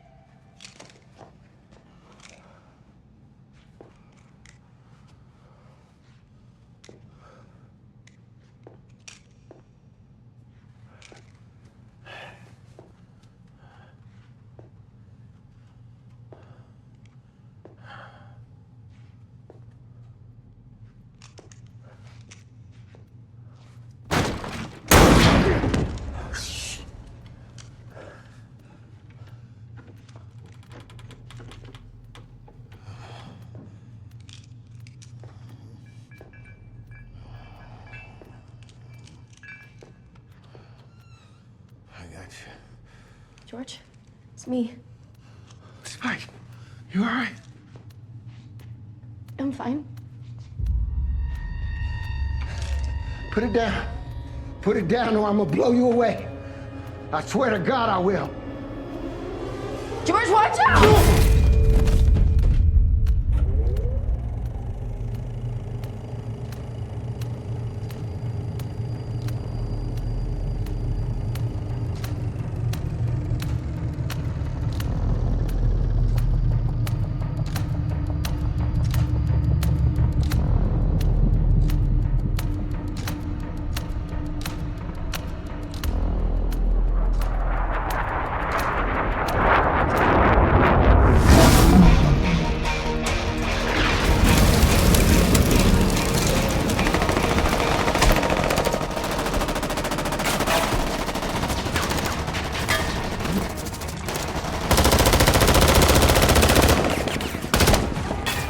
I got you. George, it's me. Spike, you all right? I'm fine. Put it down. Put it down or I'm gonna blow you away. I swear to God I will. George, watch out!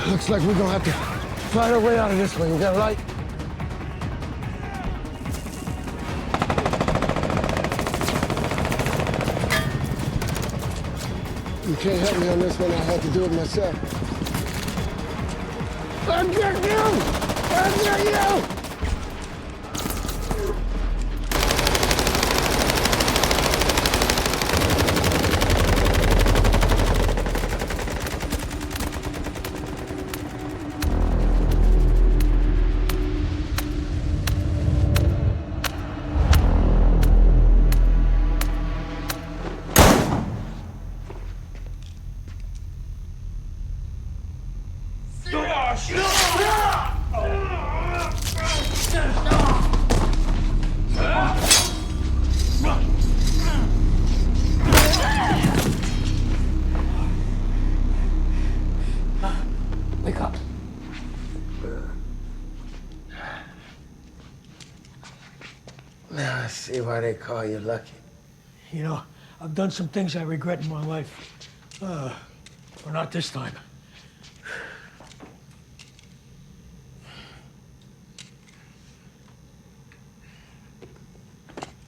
Looks like we're gonna have to fight our way out of this one. You got a light? You can't help me on this one. I had to do it myself. I'll get you! I'll get you! Wake up. Now I see why they call you lucky. You know, I've done some things I regret in my life. But not this time.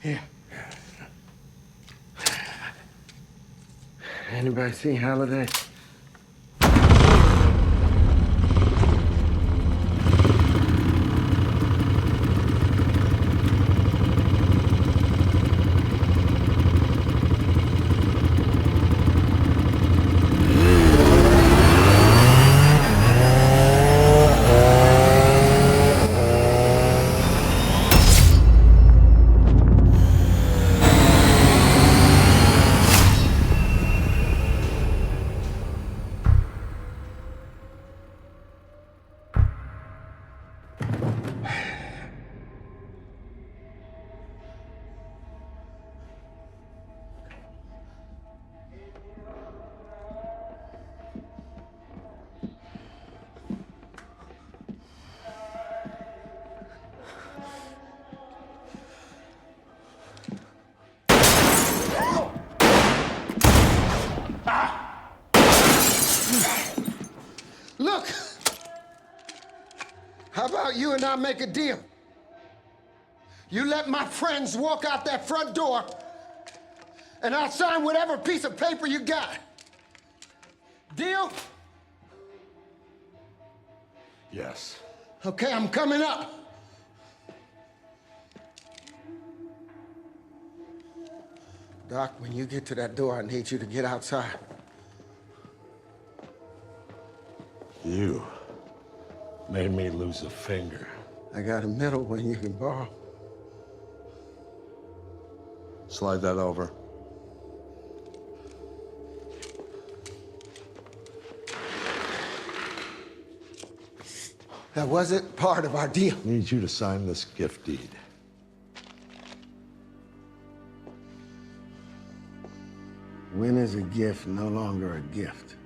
Here. Anybody see Halliday? Look! How about you and I make a deal? You let my friends walk out that front door, and I'll sign whatever piece of paper you got. Deal? Yes. Okay, I'm coming up. Doc, when you get to that door, I need you to get outside. You made me lose a finger. I got a middle one you can borrow. Slide that over. That wasn't part of our deal. Need you to sign this gift deed. When is a gift no longer a gift?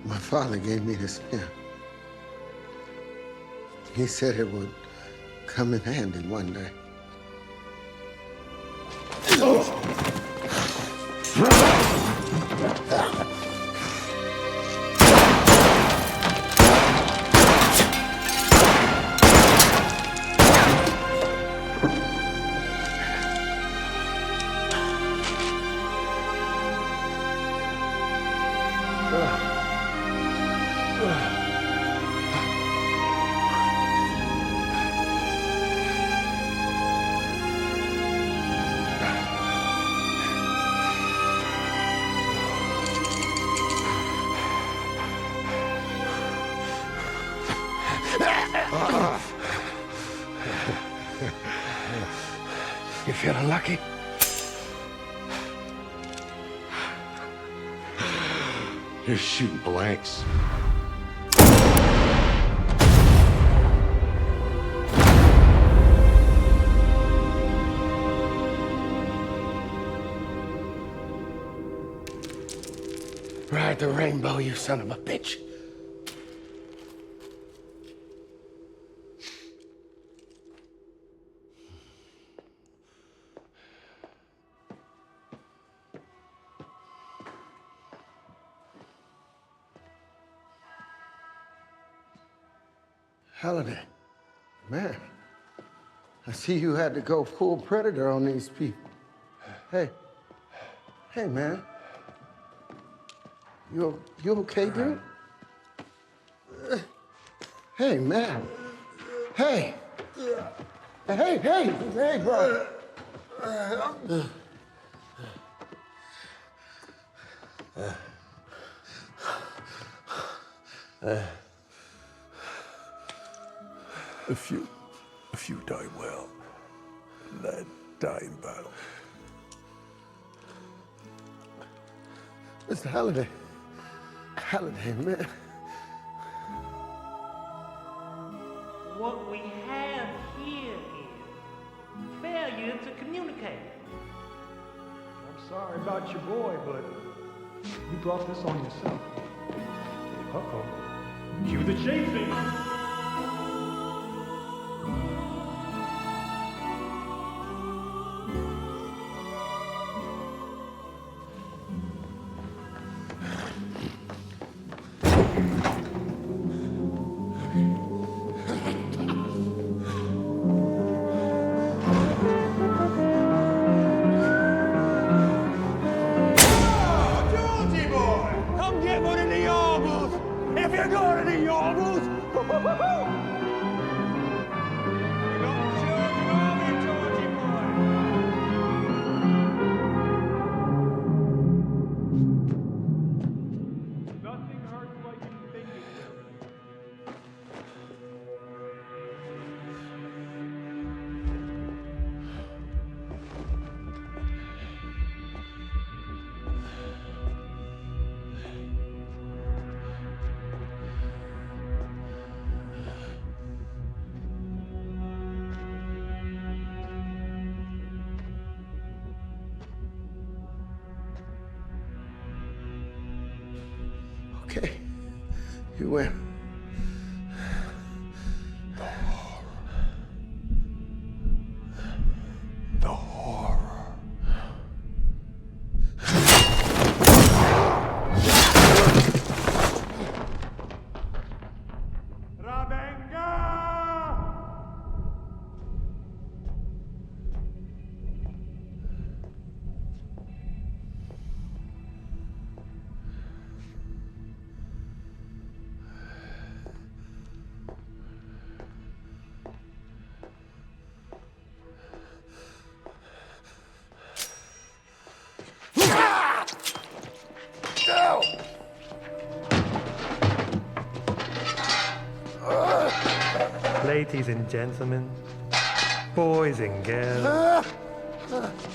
My father gave me this pen. He said it would come in handy one day. You feeling lucky? You're shooting blanks. Ride the rainbow, you son of a bitch. Halliday, man, I see you had to go full predator on these people. Hey, man, you okay, dude? Hey, man, hey, bro. A few die well, none die in battle. Mr. Halliday, man. What we have here is failure to communicate. I'm sorry about your boy, but you brought this on yourself. Uh-oh. Cue the chasing. Come get one of the Yarbles! If you're going to the Yarbles! Nothing hurts like you think it will. Okay, you win. The horror. No! Ladies and gentlemen, boys and girls,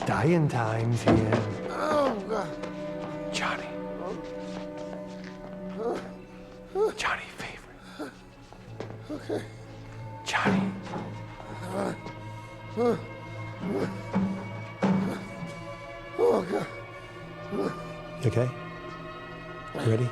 dying times here. Oh, God. Johnny. Johnny favorite. Okay. Johnny. Oh, God. You okay? You ready?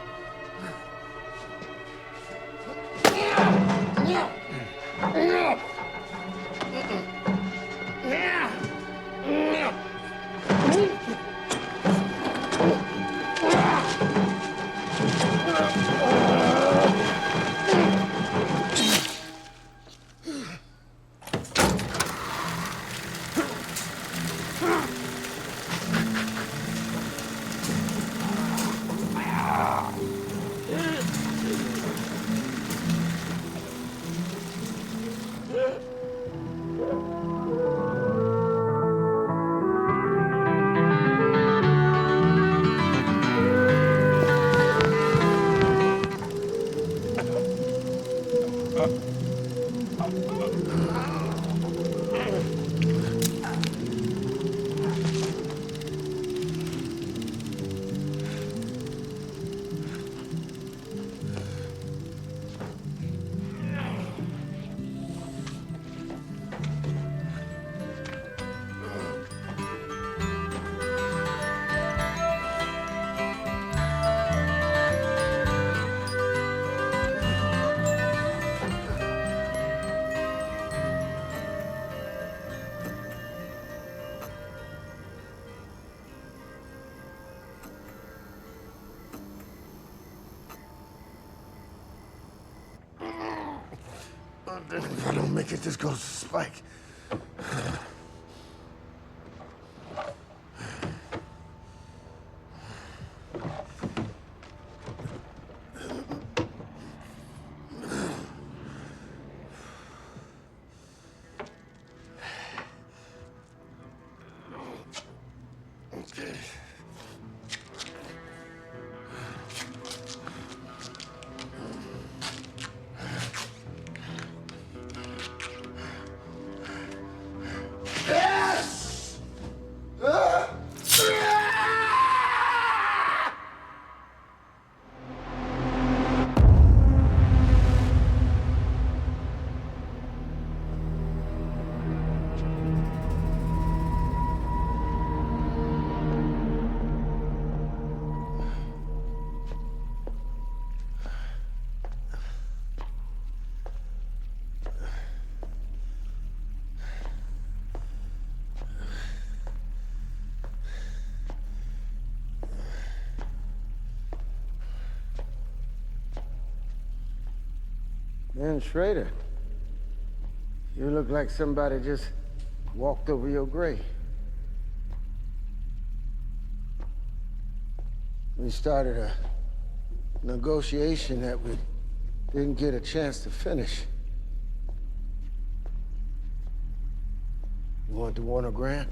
If I don't make it, this goes to Spike. Okay. Yes! Man, Schrader, you look like somebody just walked over your grave. We started a negotiation that we didn't get a chance to finish. You want the Warner grant?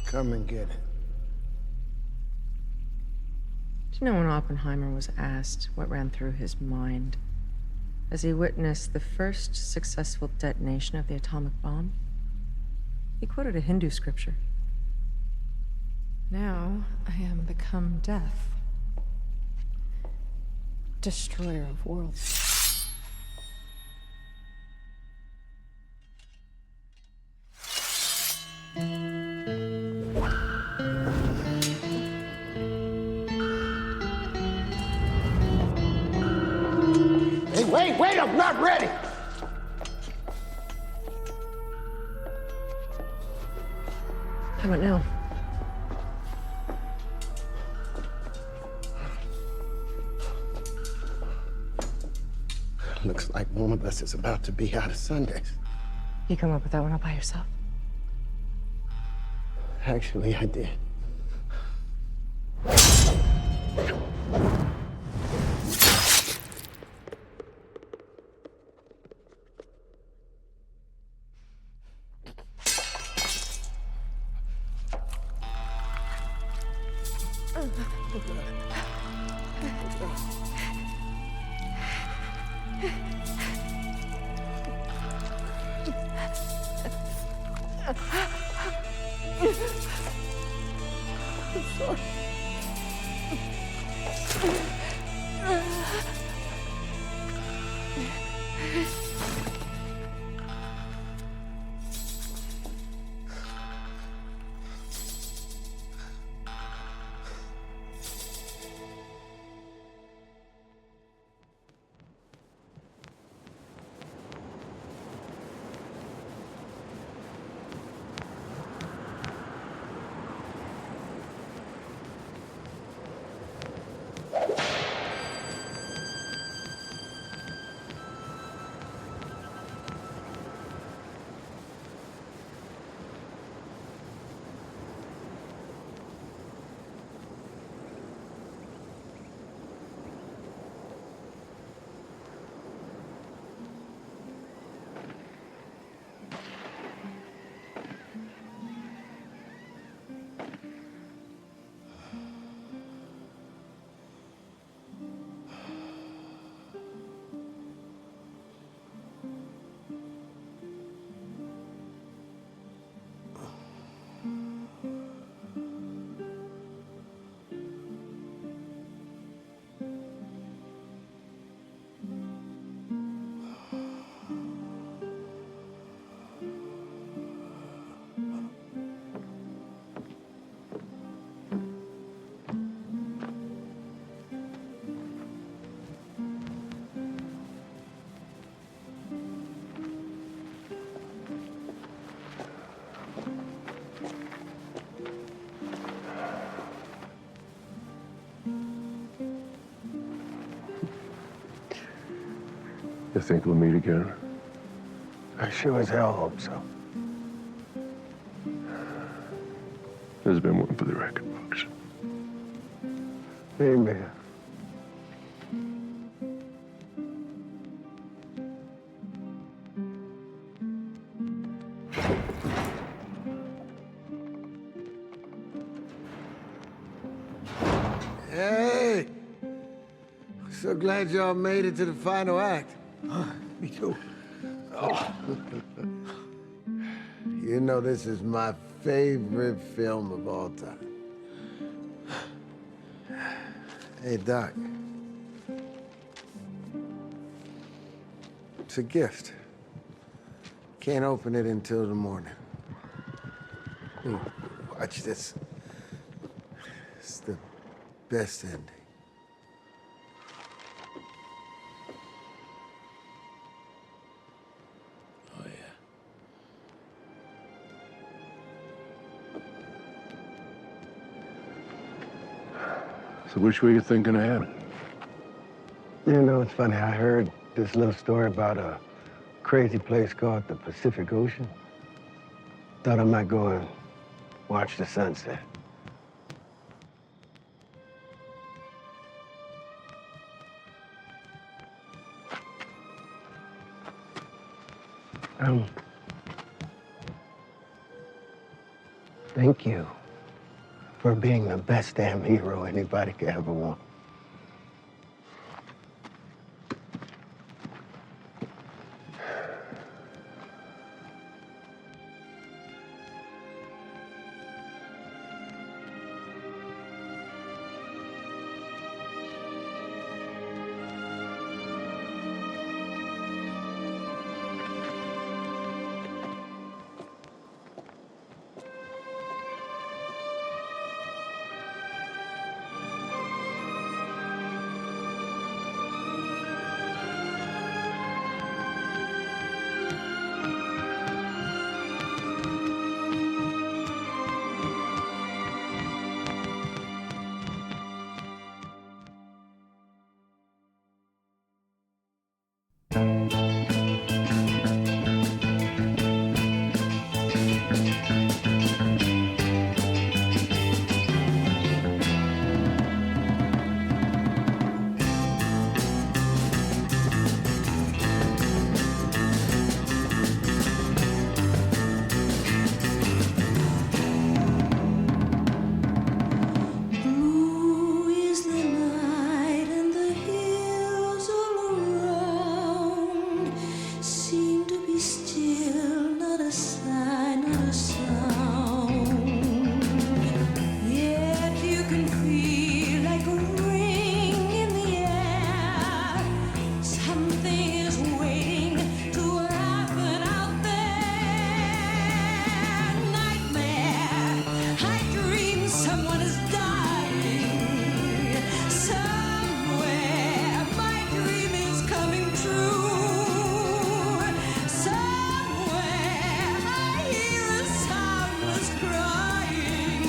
Come and get it. Do you know when Oppenheimer was asked what ran through his mind as he witnessed the first successful detonation of the atomic bomb? He quoted a Hindu scripture. Now I am become death, destroyer of worlds. Hey, wait, I'm not ready! How about now? Looks like one of us is about to be out of Sundays. You come up with that one all by yourself? Actually, I did. You think we'll meet again? I sure as hell hope so. There's been one for the record books. Amen. Hey! So glad y'all made it to the final act. Me too. You know this is my favorite film of all time. Hey, Doc. It's a gift. Can't open it until the morning. Ooh, watch this. It's the best ending. Oh, yeah. So which way you thinking of heading? You know, it's funny. I heard this little story about a crazy place called the Pacific Ocean. Thought I might go and watch the sunset. Thank you for being the best damn hero anybody could ever want. a sign, not a sound. Yet you can feel like a ring in the air. Something is waiting to happen out there. Nightmare, I dream someone is dying. Somewhere, my dream is coming true. Somewhere, I hear a soundless crying.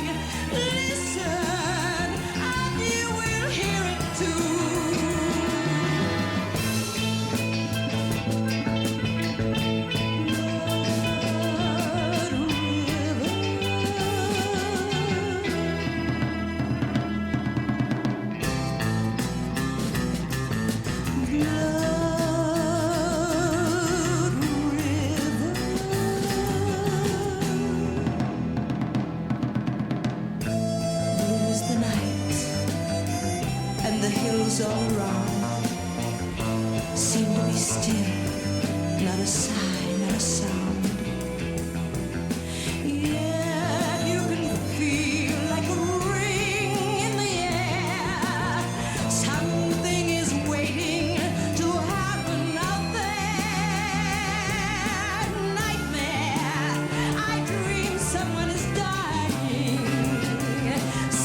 Listen, and you will hear it too. Moves the night, and the hills all around seem to be still, not a sign, not a sound. Yet you can feel like a ring in the air. Something is waiting to happen out there. Nightmare, I dream someone is dying.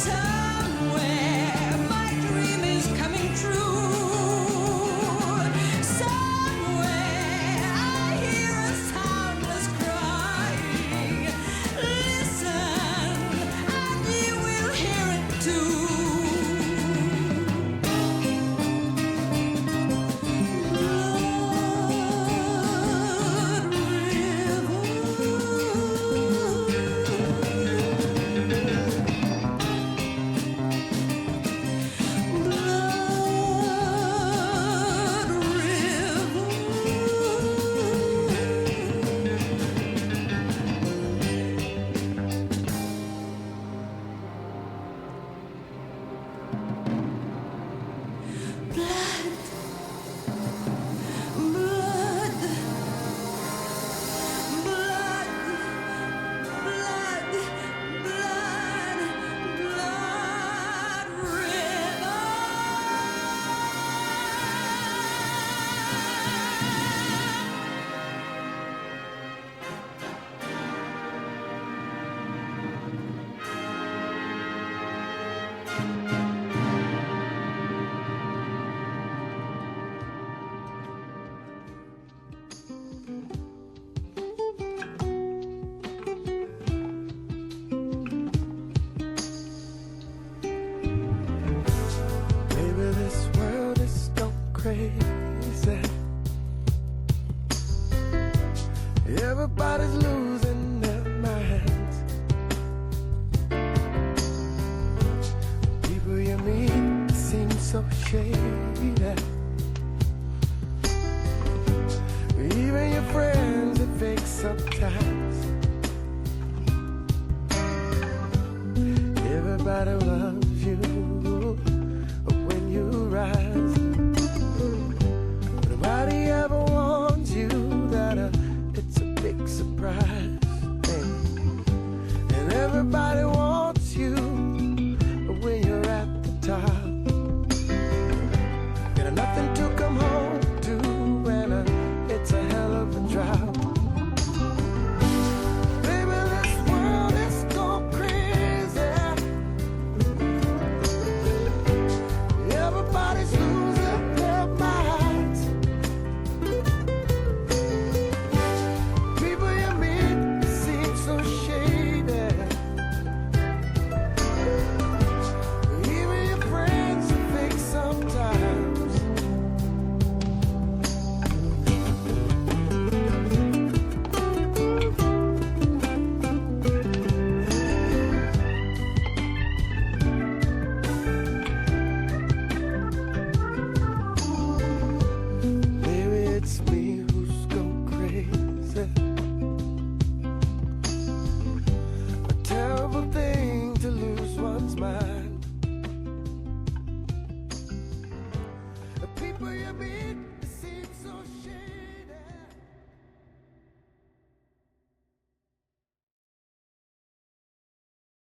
Somewhere, my dream is coming true. Somewhere, I hear a soundless crying. Listen, and you will hear it too. Maybe this world is so crazy. Everybody's losing their minds. People you meet seem so shady. Even your friends are fake sometimes. Everybody